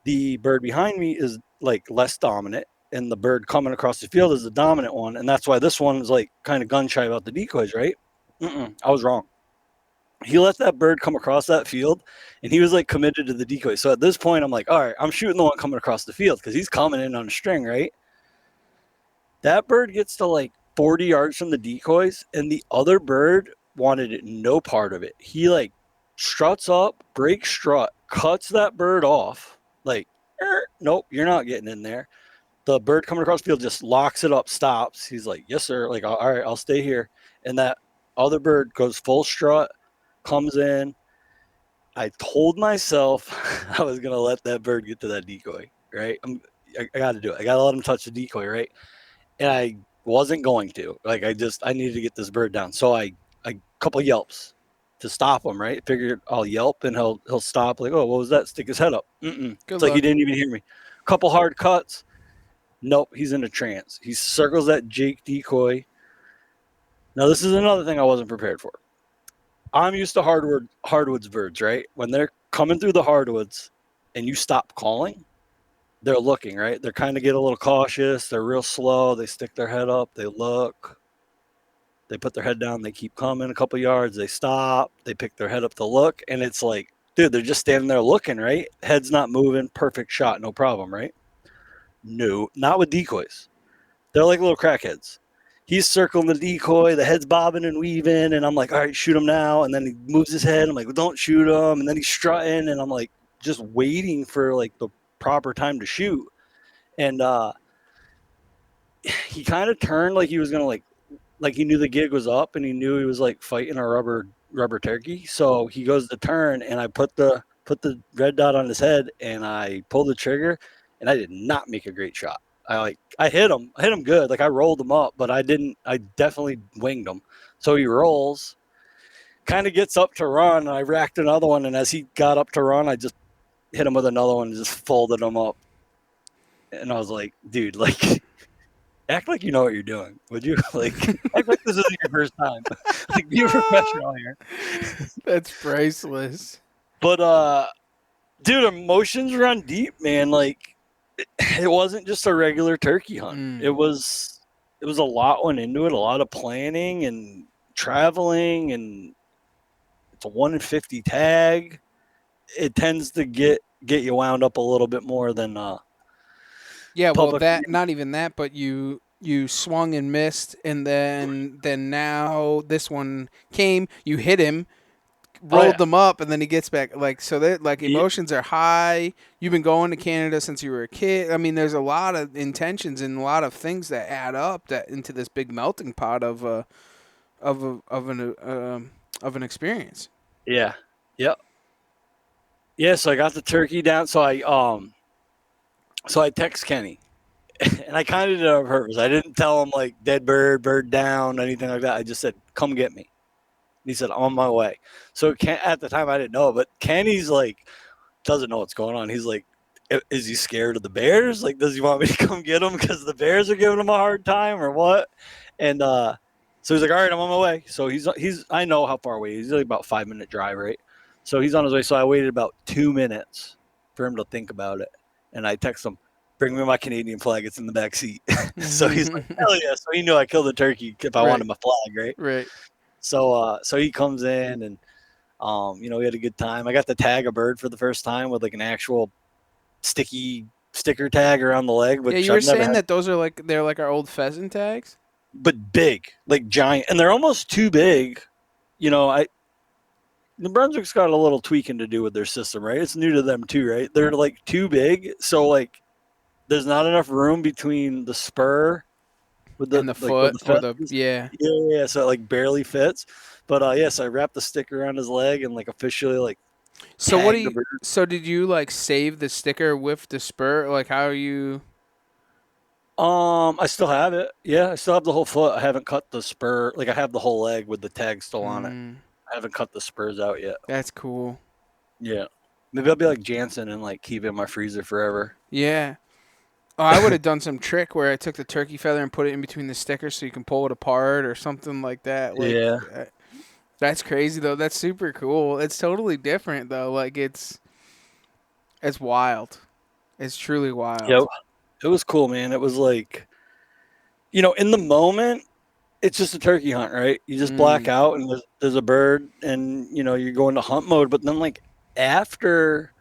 the bird behind me is like less dominant, and the bird coming across the field is the dominant one, and that's why this one is like kind of gun shy about the decoys, right? I was wrong. He let that bird come across that field, and he was like committed to the decoy. So at this point, I'm like, all right, I'm shooting the one coming across the field because he's coming in on a string, right? That bird gets to like 40 yards from the decoys, and the other bird wanted no part of it. He like struts up, breaks strut, cuts that bird off. Like, nope, you're not getting in there. The bird coming across the field just locks it up, stops. He's like, yes, sir. Like, all right, I'll stay here. And that other bird goes full strut, comes in. I told myself I was going to let that bird get to that decoy, right? I got to do it. I got to let him touch the decoy, right? And I wasn't going to. Like, I needed to get this bird down. So I couple yelps to stop him, right? Figured I'll yelp and he'll stop. Like, oh, what was that? Stick his head up. It's like he didn't even hear me. Couple hard cuts. Nope, he's in a trance. He circles that Jake decoy. Now, this is another thing I wasn't prepared for. I'm used to hardwoods birds, right? When they're coming through the hardwoods and you stop calling, they're looking, right? They're kind of get a little cautious. They're real slow. They stick their head up. They look. They put their head down. They keep coming a couple yards. They stop. They pick their head up to look. And it's like, dude, they're just standing there looking, right? Head's not moving. Perfect shot. No problem, right? No, not with decoys. They're like little crackheads. He's circling the decoy. The head's bobbing and weaving. And I'm like, all right, shoot him now. And then he moves his head. I'm like, well, don't shoot him. And then he's strutting. And I'm like, just waiting for like the proper time to shoot. And he kind of turned like he was going to like he knew the gig was up and he knew he was like fighting a rubber turkey. So he goes to turn and I put the red dot on his head and I pulled the trigger and I did not make a great shot. I hit him good. Like, I rolled him up, but I definitely winged him. So he rolls, kind of gets up to run. And I racked another one. And as he got up to run, I just hit him with another one and just folded him up. And I was like, dude, like, act like you know what you're doing, would you? Like, act like this isn't your first time. Like, be a professional here.
That's priceless.
But, dude, emotions run deep, man. Like, it wasn't just a regular turkey hunt. It was a lot went into it, a lot of planning and traveling, and it's a 1 in 50 tag. It tends to get you wound up a little bit more than
Yeah, well,
public.
not even that, but you swung and missed, and then now this one came, you hit him, rolled them up, and then he gets back. Like, so that, like, emotions are high. You've been going to Canada since you were a kid. I mean, there's a lot of intentions and a lot of things that add up that into this big melting pot of an experience.
Yeah. Yep. Yeah, so I got the turkey down. So I So I text Kenny, and I kind of did it on purpose. I didn't tell him like dead bird, bird down, anything like that. I just said, "Come get me." And he said, "I'm on my way." So at the time I didn't know, but Kenny's like doesn't know what's going on. He's like, "Is he scared of the bears? Like, does he want me to come get him because the bears are giving him a hard time or what?" And so he's like, "All right, I'm on my way." So he's I know how far away he's like about 5 minute drive, right? So he's on his way. So I waited about 2 minutes for him to think about it, and I text him, "Bring me my Canadian flag. It's in the back seat." So he's like, "Hell yeah!" So he knew I killed a turkey if I wanted my flag, right?
Right.
So he comes in and we had a good time. I got to tag a bird for the first time with like an actual sticker tag around the leg,
Yeah,
which
you were
I've never
saying
had.
that they're like our old pheasant tags.
But big, like giant, and they're almost too big. New Brunswick's got a little tweaking to do with their system, right? It's new to them too, right? They're like too big, so like there's not enough room between the spur with
And the
where
foot
the
or
fence
the
is.
yeah.
Yeah, so it like barely fits. But yes, I wrapped the sticker around his leg and like officially like
So what do
tagged the
you?
bird.
So did you like save the sticker with the spur? Like how are you?
I still have it. Yeah, I still have the whole foot. I haven't cut the spur. Like I have the whole leg with the tag still on it.
Mm,
I haven't cut the spurs out yet.
that's cool.
Yeah. Maybe I'll be like Jansen and like keep it in my freezer forever.
Yeah. Oh, I would have done some trick where I took the turkey feather and put it in between the stickers so you can pull it apart or something like that. Like
Yeah.
that's crazy though. That's super cool. It's totally different though. Like it's wild. It's truly
Yeah.
wild.
It was cool, man. It was like, in the moment, it's just a turkey hunt, right? You just black
Mm,
out and there's a bird and, you go into hunt mode. But then, like, after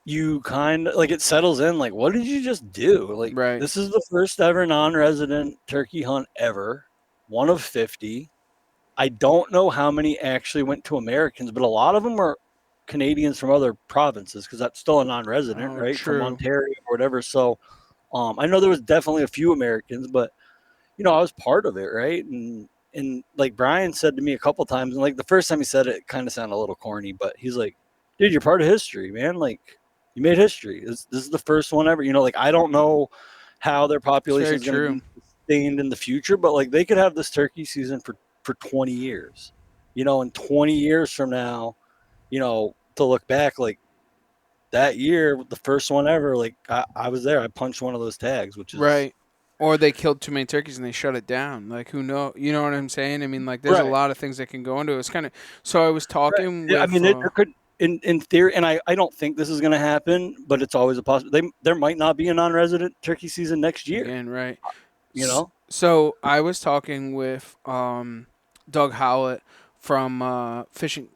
you kind of like it settles in, like, what did you just do? Like,
right.
this is the first ever non resident turkey hunt ever, one of 50. I don't know how many actually went to Americans, but a lot of them are Canadians from other provinces because that's still a non-resident,
Oh,
right? From
true.
Ontario or whatever. So, I know there was definitely a few Americans, but I was part of it, right? And like Brian said to me a couple times, and like the first time he said it, it kind of sounded a little corny, but he's like, "Dude, you're part of history, man. Like, you made history. This is the first one ever. Like I don't know how their
It's
population
very
is going to
true.
be sustained in the future, but like they could have this turkey season for 20 years. And 20 years from now, to look back like that year, the first one ever, like I was there. I punched one of those tags, which is
Right. Or they killed too many turkeys and they shut it down. Like who know? You know what I'm saying? I mean, like there's a
right.
lot of things that can go into it. It's kind of. So I was
Right.
talking
Yeah, I
with.
mean, there could, in theory, and I don't think this is going to happen, but it's always a possibility. There might not be a non-resident turkey season next year.
Again, right.
You know.
So I was talking with Doug Howlett from Fishing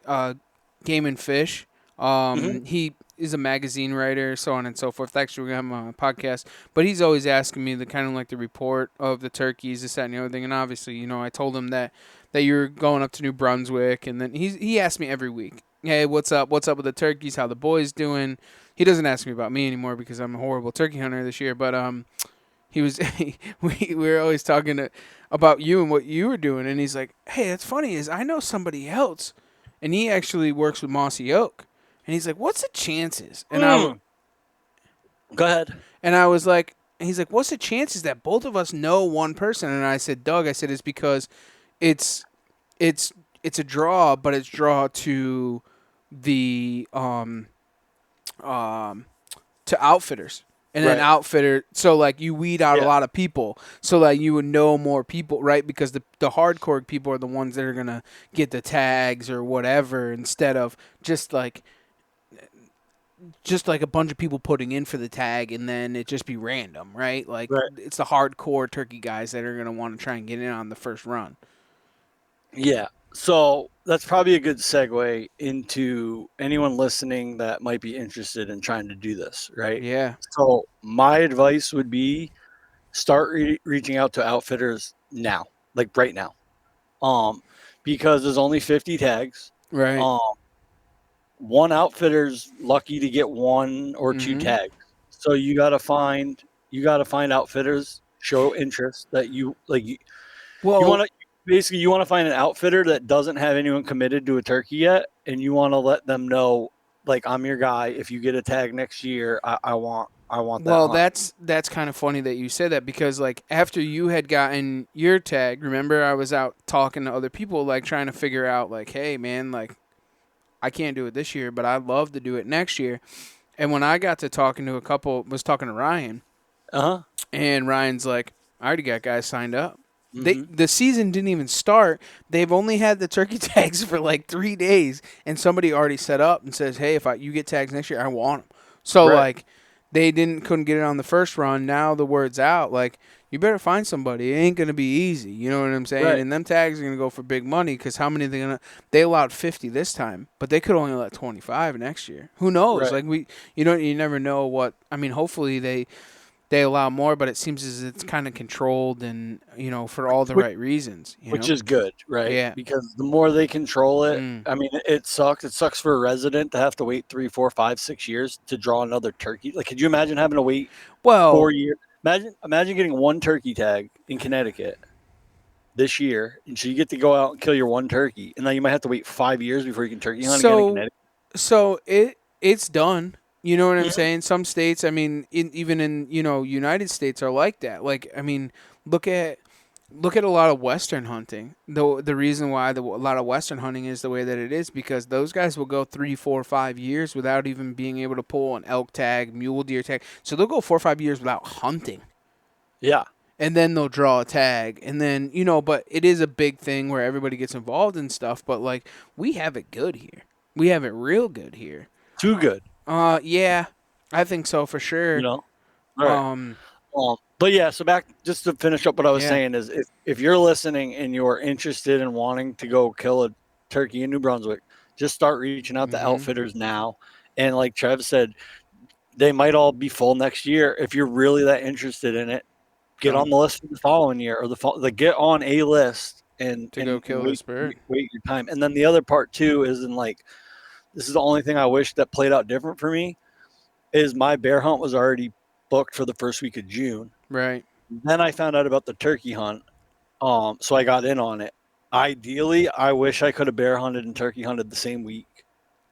Game and Fish.
Hmm.
He is a magazine writer, so on and so forth. Actually, we have him on a podcast, but he's always asking me the kind of like the report of the turkeys, this, that, and the other thing. And obviously, I told him that you're going up to New Brunswick, and then he asked me every week, "Hey, what's up? What's up with the turkeys? How the boys doing?" He doesn't ask me about me anymore because I'm a horrible turkey hunter this year, but he was we were always talking about you and what you were doing, and he's like, "Hey, that's funny is I know somebody else, and he actually works with Mossy Oak." And he's like, "What's the chances?"
Go ahead.
And I was like, he's like, "What's the chances that both of us know one person?" And I said, "Doug," I said, "it's because it's it's it's a draw, but it's draw to the um to outfitters." And then
Right.
outfitter, so like you weed out a
Yeah.
lot of people, so like you would know more people, right? Because the hardcore people are the ones that are gonna get the tags or whatever, instead of just like a bunch of people putting in for the tag and then it just be random, right? Like
Right.
it's the hardcore turkey guys that are gonna want to try and get in on the first run.
Yeah. So that's probably a good segue into anyone listening that might be interested in trying to do this, right?
Yeah.
So my advice would be start reaching out to outfitters now, like right now, because there's only 50 tags.
Right.
Um, one outfitter's lucky to get one or two
Mm-hmm.
tags, so you got to find outfitters show interest that you like. You
Well,
want to basically you want to find an outfitter that doesn't have anyone committed to a turkey yet, and you want to let them know like I'm your guy. If you get a tag next year, I want I want that.
Well,
hunt.
that's kind of funny that you said that, because like after you had gotten your tag, remember I was out talking to other people, like trying to figure out like, hey man, like I can't do it this year, but I'd love to do it next year. And when I got to talking to was talking to Ryan,
Uh-huh.
and Ryan's like, I already got guys signed up.
Mm-hmm.
The season didn't even start. They've only had the turkey tags for like 3 days, and somebody already set up and says, "Hey, if you get tags next year, I want them." So
Right.
like, they couldn't get it on the first run. Now the word's out. Like, you better find somebody. It ain't gonna be easy. You know what I'm saying?
Right.
And them tags are gonna go for big money, because how many they allowed 50 this time, but they could only let 25 next year. Who knows?
Right.
Like you never know what. I mean, hopefully they allow more, but it seems as it's kind of controlled, and for all the
Which,
right reasons.
which is good, right?
Yeah.
Because the more they control it,
Mm.
I mean, it sucks. It sucks for a resident to have to wait 3, 4, 5, 6 years to draw another turkey. Like, could you imagine having to wait
Well,
4 years? Imagine getting one turkey tag in Connecticut this year, and so you get to go out and kill your one turkey, and then you might have to wait 5 years before you can turkey hunt again in
so
Connecticut.
so it's done. You know what I'm
Mhm.
saying? Some states, I mean, even in United States are like that. Like, I mean, look at a lot of Western hunting. The reason why a lot of Western hunting is the way that it is, because those guys will go 3, 4, 5 years without even being able to pull an elk tag, mule deer tag. So they'll go 4 or 5 years without hunting.
Yeah.
And then they'll draw a tag, and then but it is a big thing where everybody gets involved and stuff. But like, we have it good here. We have it real good here.
Too good,
Yeah, I think so for
you
sure.
know? All right.
Um,
But yeah, so back just to finish up what I was
Yeah.
saying is if you're listening and you're interested in wanting to go kill a turkey in New Brunswick, just start reaching out to
Mhm.
outfitters now. And like Travis said, they might all be full next year. If you're really that interested in it, get on
Don't
the list for the following year, or the get on a list and
to go kill
wait,
this bird.
wait your time. And then the other part too is in like this is the only thing I wish that played out different for me is my bear hunt was already booked for the first week of June.
Right.
Then I found out about the turkey hunt, so I got in on it. Ideally, I wish I could have bear hunted and turkey hunted the same week.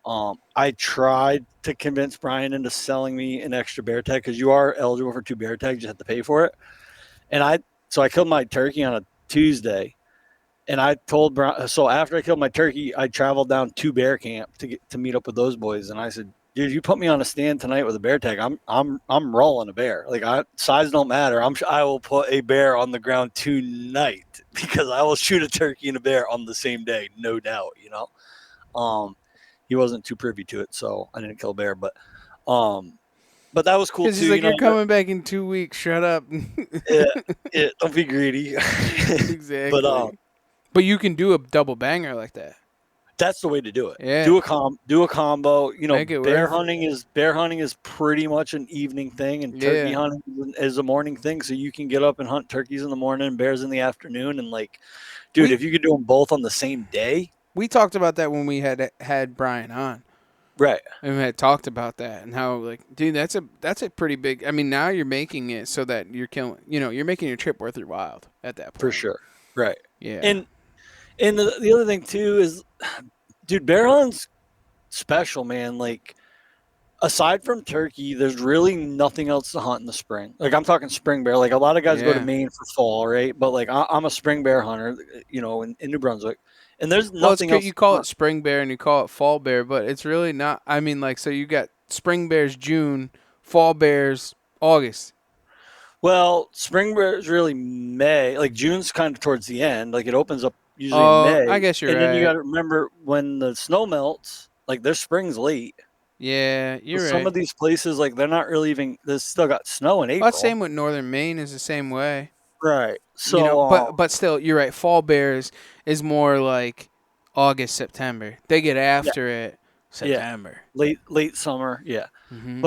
I tried to convince Brian into selling me an extra bear tag because you are eligible for 2 bear tags, you have to pay for it. And I killed my turkey on a Tuesday, and I told Brian. So after I killed my turkey, I traveled down to bear camp to meet up with those boys, and I said, dude, you put me on a stand tonight with a bear tag, I'm rolling a bear. Like, size don't matter. I will put a bear on the ground tonight because I will shoot a turkey and a bear on the same day, no doubt. He wasn't too privy to it, so I didn't kill a bear. But that was cool
Because he's
too.
like, you're coming back in 2 weeks. Shut up.
Don't be greedy.
Exactly.
But
But you can do a double banger like that.
that's the way to do it.
Yeah.
Do a combo.
Make it
bear
worth
hunting is pretty much an evening thing, and turkey
Yeah.
hunting is a morning thing. So you can get up and hunt turkeys in the morning and bears in the afternoon. And like, dude,
We-
if you could do them both on the same day,
We talked about that when we had Brian on.
right?
And we had talked about that, and how, like, dude, that's a pretty big. I mean, now you're making it so that you're killing. You're making your trip worth your while at that point.
For sure, right?
Yeah.
And the other thing too is, dude, bear hunting's special, man. Like, aside from turkey, there's really nothing else to hunt in the spring. Like, I'm talking spring bear. Like, a lot of guys go to
Yeah.
Maine for fall, right? But like, I'm a spring bear hunter, in New Brunswick, and there's
Well,
nothing else.
you call it spring bear and you call it fall bear, but it's really not. I mean, like, so you got spring bears June, fall bears August.
Well, spring bear is really May. Like, June's kind of towards the end. Like, it opens up usually
Oh,
in May.
I guess you're
and then you
right.
got to remember when the snow melts. Like, their spring's late.
Yeah, you're right.
Some of these places, like, they're not really even. They still got snow in April.
Well, same with northern Maine is the same way.
Right. So,
but still, you're right. Fall bears is more like August, September. They get after it September.
late summer, yeah.
Mm-hmm.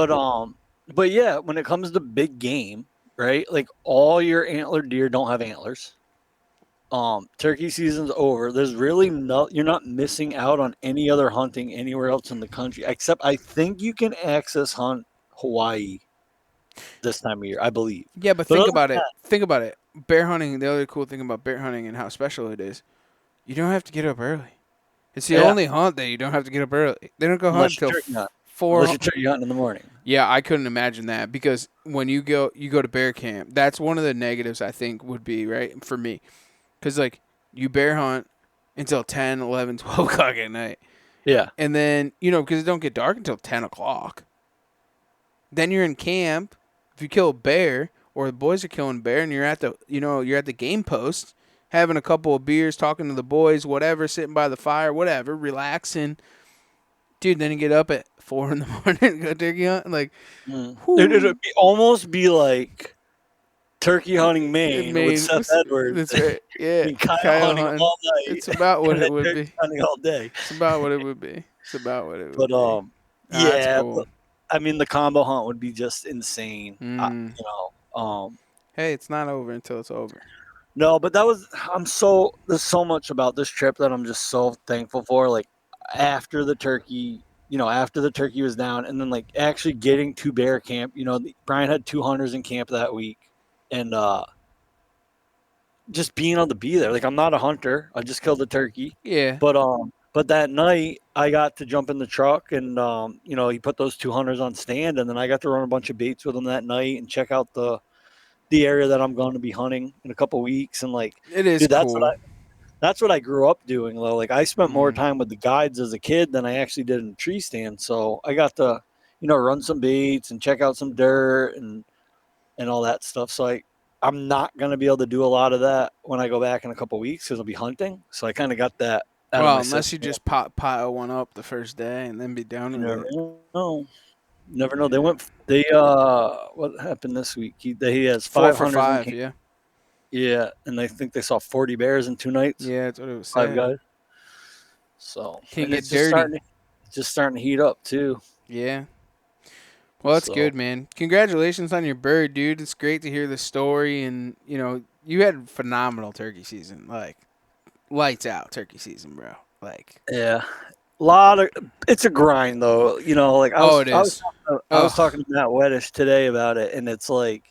But yeah, when it comes to big game, right? Like, all your antlered deer don't have antlers. Turkey season's over. There's really you're not missing out on any other hunting anywhere else in the country, except I think you can access hunt Hawaii this time of year, I believe.
Yeah, but
But
think
other
about
than
it. Think about it. Bear hunting. The other cool thing about bear hunting and how special it is, you don't have to get up early. It's the
Yeah.
only hunt that you don't have to get up early. They don't go hunt
Unless you
until
turkey hunt. Unless you're turkey hunting in the morning.
Yeah, I couldn't imagine that because when you go to bear camp, that's one of the negatives I think would be, right, for me. Because, like, you bear hunt until 10, 11, 12 o'clock at night.
Yeah.
And then, because it don't get dark until 10 o'clock. Then you're in camp. If you kill a bear or the boys are killing bear and you're at the game post having a couple of beers, talking to the boys, whatever, sitting by the fire, whatever, relaxing. Dude, then you get up at 4 in the morning and go turkey hunt. Like,
It'd almost be like turkey hunting Maine with Seth Edwards.
That's right. Yeah.
And Kyle hunting all night.
It's about what it would be.
Hunting all day.
It's about what it would be.
But
that's cool.
but, I mean, the combo hunt would be just insane.
Hey, it's not over until it's over.
No, but there's so much about this trip that I'm just so thankful for. Like after the turkey was down, and then like actually getting to bear camp. Brian had 2 hunters in camp that week, and just being able to be there. Like I'm not a hunter. I just killed a turkey.
Yeah.
But that night I got to jump in the truck and he put those 2 hunters on stand, and then I got to run a bunch of baits with him that night and check out the area that I'm going to be hunting in a couple weeks. And like
it is cool.
That's what I grew up doing though. Like I spent more time with the guides as a kid than I actually did in the tree stand. So I got to, run some baits and check out some dirt and all that stuff. So I'm not going to be able to do a lot of that when I go back in a couple weeks because I'll be hunting. So I kind of got that.
Unless you just pile one up the first day and then be down in it.
Never know. What happened this week? He has
4 for 5, yeah.
Yeah, and I think they saw 40 bears in 2 nights.
Yeah, that's what it was saying.
5 guys. So
can't get dirty.
It's just starting to heat up too.
Yeah. Well, that's good, man. Congratulations on your bird, dude. It's great to hear the story, and you had a phenomenal turkey season, like lights out turkey season, bro. Like
yeah. It's a grind though, I was talking to Matt Weddish today about it, and it's like,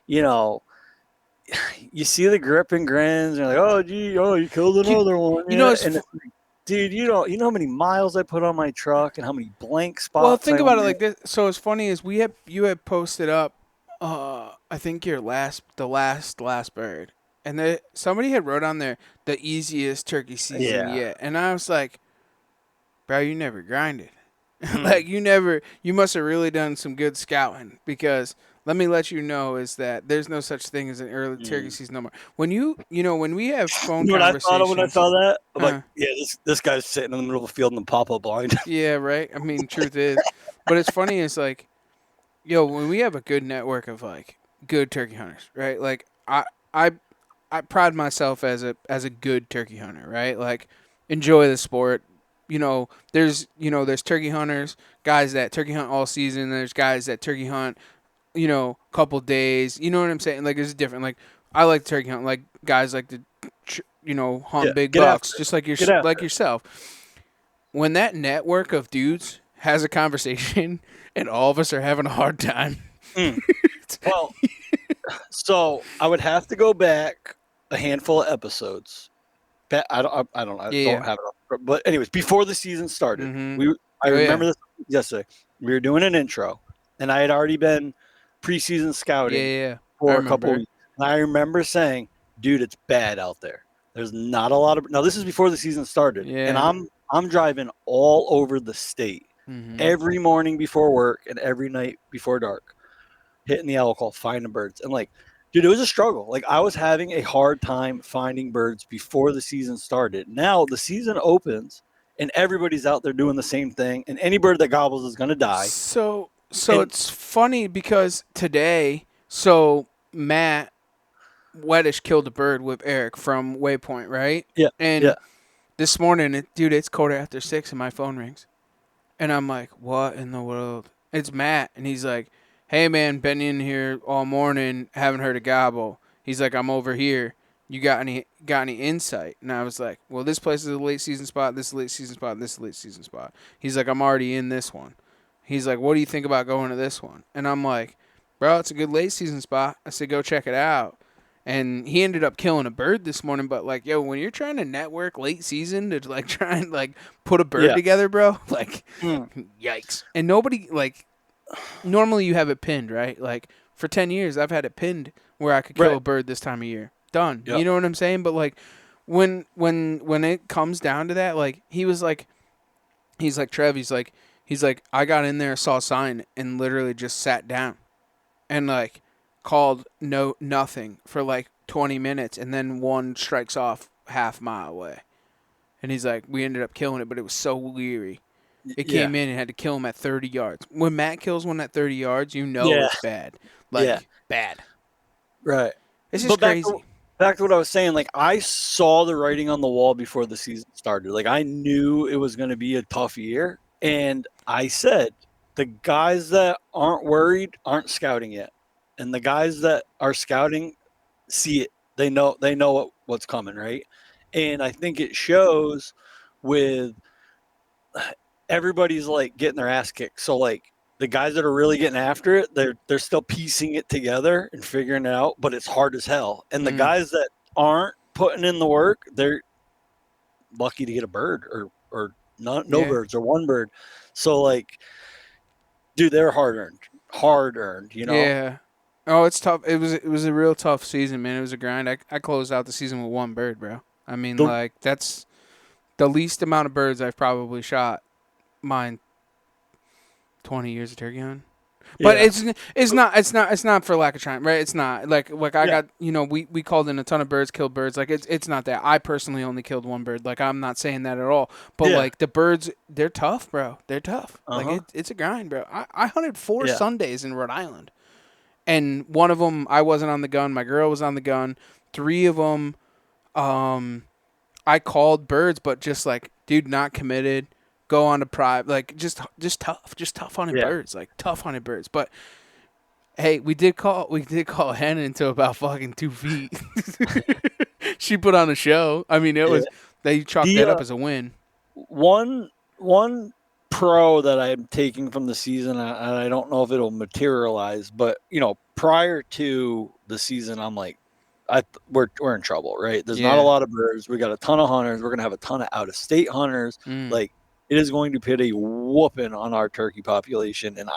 you see the grip and grins, and you're like, oh gee, you killed another one. Dude, you know how many miles I put on my truck and how many blank spots.
Well, think about it like this. So as funny as you had posted up, I think the last bird, and somebody had wrote on there the easiest turkey season yet, and I was like, bro, you never grinded. Like you must have really done some good scouting, because let me let you know is that there's no such thing as an early turkey season no more. When when we have phone conversations.
What I thought of when I saw that? I'm like, yeah, this guy's sitting in the middle of the field in the pop-up blind.
Yeah, right. I mean, truth is, but it's funny is like, when we have a good network of like good turkey hunters, right? Like I pride myself as a good turkey hunter, right? Like enjoy the sport. There's turkey hunters, guys that turkey hunt all season. There's guys that turkey hunt, couple days. You know what I'm saying? Like, it's different. Like, I like to turkey hunt. Like, guys like to, hunt big bucks, just like yourself. When that network of dudes has a conversation and all of us are having a hard time.
Well, so I would have to go back a handful of episodes. I don't know. I don't have it. But anyways, before the season started, I remember this yesterday. We were doing an intro, and I had already been preseason scouting for a couple weeks. And I remember saying, "Dude, it's bad out there. There's not a lot of." Now this is before the season started, and I'm driving all over the state every morning before work and every night before dark, hitting the owl call, finding birds, and like. Dude, it was a struggle. Like, I was having a hard time finding birds before the season started. Now the season opens, and everybody's out there doing the same thing, and any bird that gobbles is going to die.
So it's funny because today, Matt Weddish killed a bird with Eric from Waypoint, right?
Yeah.
And this morning, it's 6:15, and my phone rings. And I'm like, what in the world? It's Matt, and he's like, hey, man, been in here all morning, haven't heard a gobble. He's like, I'm over here. You got any insight? And I was like, well, this place is a late season spot, this is a late season spot, and this is a late season spot. He's like, I'm already in this one. He's like, what do you think about going to this one? And I'm like, bro, it's a good late season spot. I said, go check it out. And he ended up killing a bird this morning. But like, yo, when you're trying to network late season to like try and like put a bird
Yeah.
together, bro, like,
Mm.
yikes. And nobody like. Normally you have it pinned, right? Like for 10 years I've had it pinned where I could kill
Right.
a bird this time of year. Done.
Yep.
You know what I'm saying? But like when it comes down to that, like he's like Trev, he's like I got in there, saw a sign and literally just sat down and like called nothing for like 20 minutes and then one strikes off half mile away. And he's like, we ended up killing it, but it was so weary. It
Yeah.
came in and had to kill him at 30 yards. When Matt kills one at 30 yards, you know
Yeah.
it's bad. Like,
Yeah.
bad.
Right.
It's just
But
crazy.
back to what I was saying, like I saw the writing on the wall before the season started. Like I knew it was going to be a tough year, and I said the guys that aren't worried aren't scouting yet, and the guys that are scouting see it. They know what's coming, right? And I think it shows with everybody's like getting their ass kicked. So like the guys that are really getting after it, they're still piecing it together and figuring it out, but it's hard as hell. And the guys that aren't putting in the work, they're lucky to get a bird or no
Yeah.
birds or one bird. So like, dude, they're hard earned. You know?
Yeah. Oh, it's tough. It was a real tough season, man. It was a grind. I closed out the season with one bird, bro. I mean,
The-
like that's the least amount of birds I've probably shot mine 20 years of turkey hunting. But
Yeah.
it's not for lack of trying, right? It's not like I
Yeah.
got, you know, we called in a ton of birds, killed birds. Like it's not that. I personally only killed one bird. Like I'm not saying that at all. But
Yeah.
like the birds, they're tough, bro. They're tough.
Uh-huh.
Like it's a grind, bro. I hunted 4
Yeah.
Sundays in Rhode Island, and one of them I wasn't on the gun. My girl was on the gun. 3 of them, I called birds, but just like, dude, not committed. Go on to private, like just tough hunted
Yeah.
birds, like tough hunted birds. But hey, we did call Hannah into about fucking 2 feet. She put on a show. I mean, it was they chalked that up as a win.
One pro that I'm taking from the season, and I don't know if it'll materialize, but you know, prior to the season, I'm like, we're in trouble, right? There's not a
Yeah.
lot of birds. We got a ton of hunters. We're gonna have a ton of out of state hunters. Like it is going to put a whooping on our turkey population, and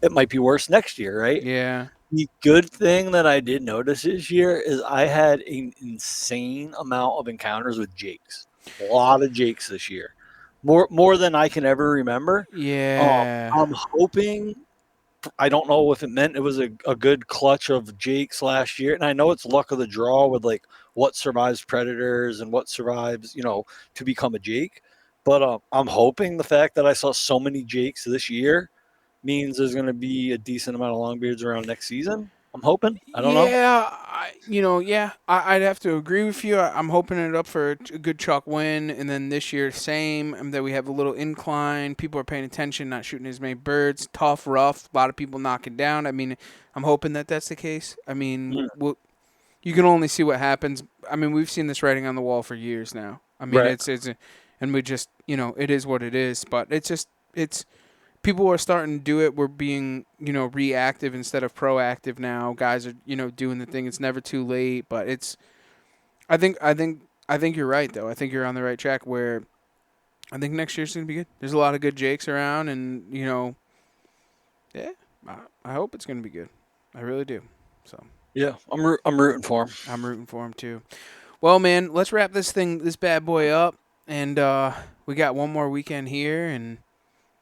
it might be worse next year, right?
Yeah.
The good thing that I did notice this year is I had an insane amount of encounters with jakes. A lot of jakes this year, more than I can ever remember.
Yeah.
I'm hoping. I don't know if it meant it was a good clutch of jakes last year, and I know it's luck of the draw with like what survives predators and what survives, you know, to become a jake. But I'm hoping the fact that I saw so many jakes this year means there's going to be a decent amount of longbeards around next season. I'm hoping. I don't know.
Yeah, I'd have to agree with you. I'm hoping it up for a good chalk win, and then this year, same, and that we have a little incline. People are paying attention, not shooting as many birds. Tough, rough, a lot of people knocking down. I mean, I'm hoping that that's the case. I mean, you can only see what happens. I mean, we've seen this writing on the wall for years now. I mean,
Right.
and we just, you know, it is what it is. But it's. People are starting to do it. We're being, you know, reactive instead of proactive now. Guys are, you know, doing the thing. It's never too late, but it's. I think you're right though. I think you're on the right track. Where I think next year's gonna be good. There's a lot of good jakes around, and you know, yeah, I hope it's gonna be good. I really do. So
Yeah, I'm rooting for him.
I'm rooting for him too. Well, man, let's wrap this bad boy up, and we got one more weekend here, and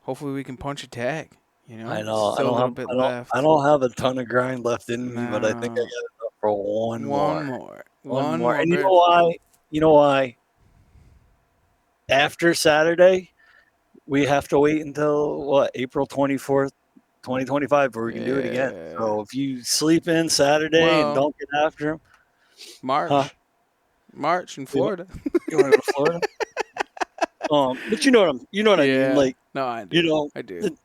hopefully we can punch a tag. You know,
I know.
still a little bit left.
I don't have a ton of grind left in me, but I think I got
No.
enough for one more.
One more.
And you know why? You know why? After Saturday, we have to wait until what, April 24th, 2025, before we can do it again.
Yeah.
So if you sleep in Saturday and
Well,
don't get after him,
March in Florida.
you want to go to Florida? But you know what I mean. Like,
no, I do.
you know,
I do.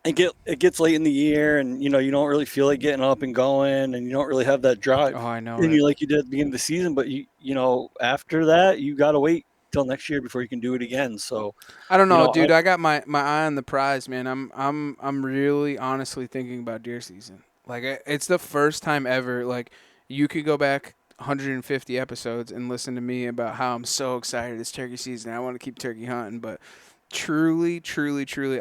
it gets late in the year, and you know you don't really feel like getting up and going, and you don't really have that drive.
Oh, I know.
And you like you did at the beginning of the season, but you know after that you got to wait till next year before you can do it again. So
I don't know,
you know,
dude. I got my eye on the prize, man. I'm really honestly thinking about deer season. Like it's the first time ever. Like You could go back 150 episodes and listen to me about how I'm so excited it's turkey season. I want to keep turkey hunting, but truly,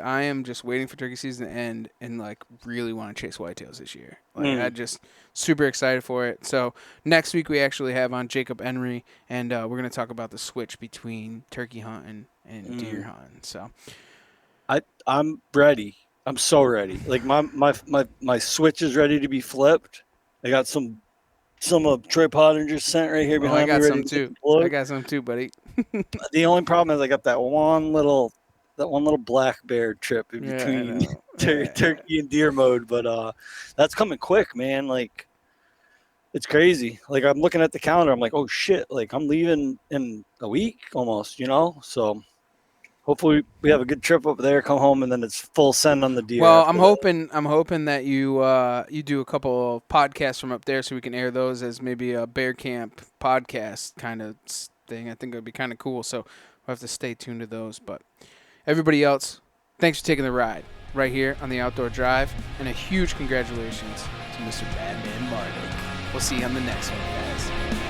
I am just waiting for turkey season to end and like really want to chase whitetails this year. Like I just super excited for it. So next week we actually have on Jacob Enry, and we're gonna talk about the switch between turkey hunting and deer hunting. So
I'm ready. I'm so ready. Like my switch is ready to be flipped. I got some Troy Pottinger scent right here behind
I
me.
got
Ready
some
to
too.
get deployed.
I got some too, buddy.
The only problem is I got that one little black bear trip in
Yeah, I
between
know. Yeah.
turkey and deer mode, but that's coming quick, man. Like it's crazy. Like I'm looking at the calendar, I'm like, oh shit, like I'm leaving in a week almost, you know? So hopefully we have a good trip up there, come home, and then it's full send on the deer.
Well,
after
I'm hoping that you do a couple of podcasts from up there so we can air those as maybe a bear camp podcast kind of thing. I think it would be kind of cool. So we'll have to stay tuned to those. But everybody else, thanks for taking the ride right here on the Outdoor Drive, and a huge congratulations to Mr. Madman Mardick. We'll see you on the next one, guys.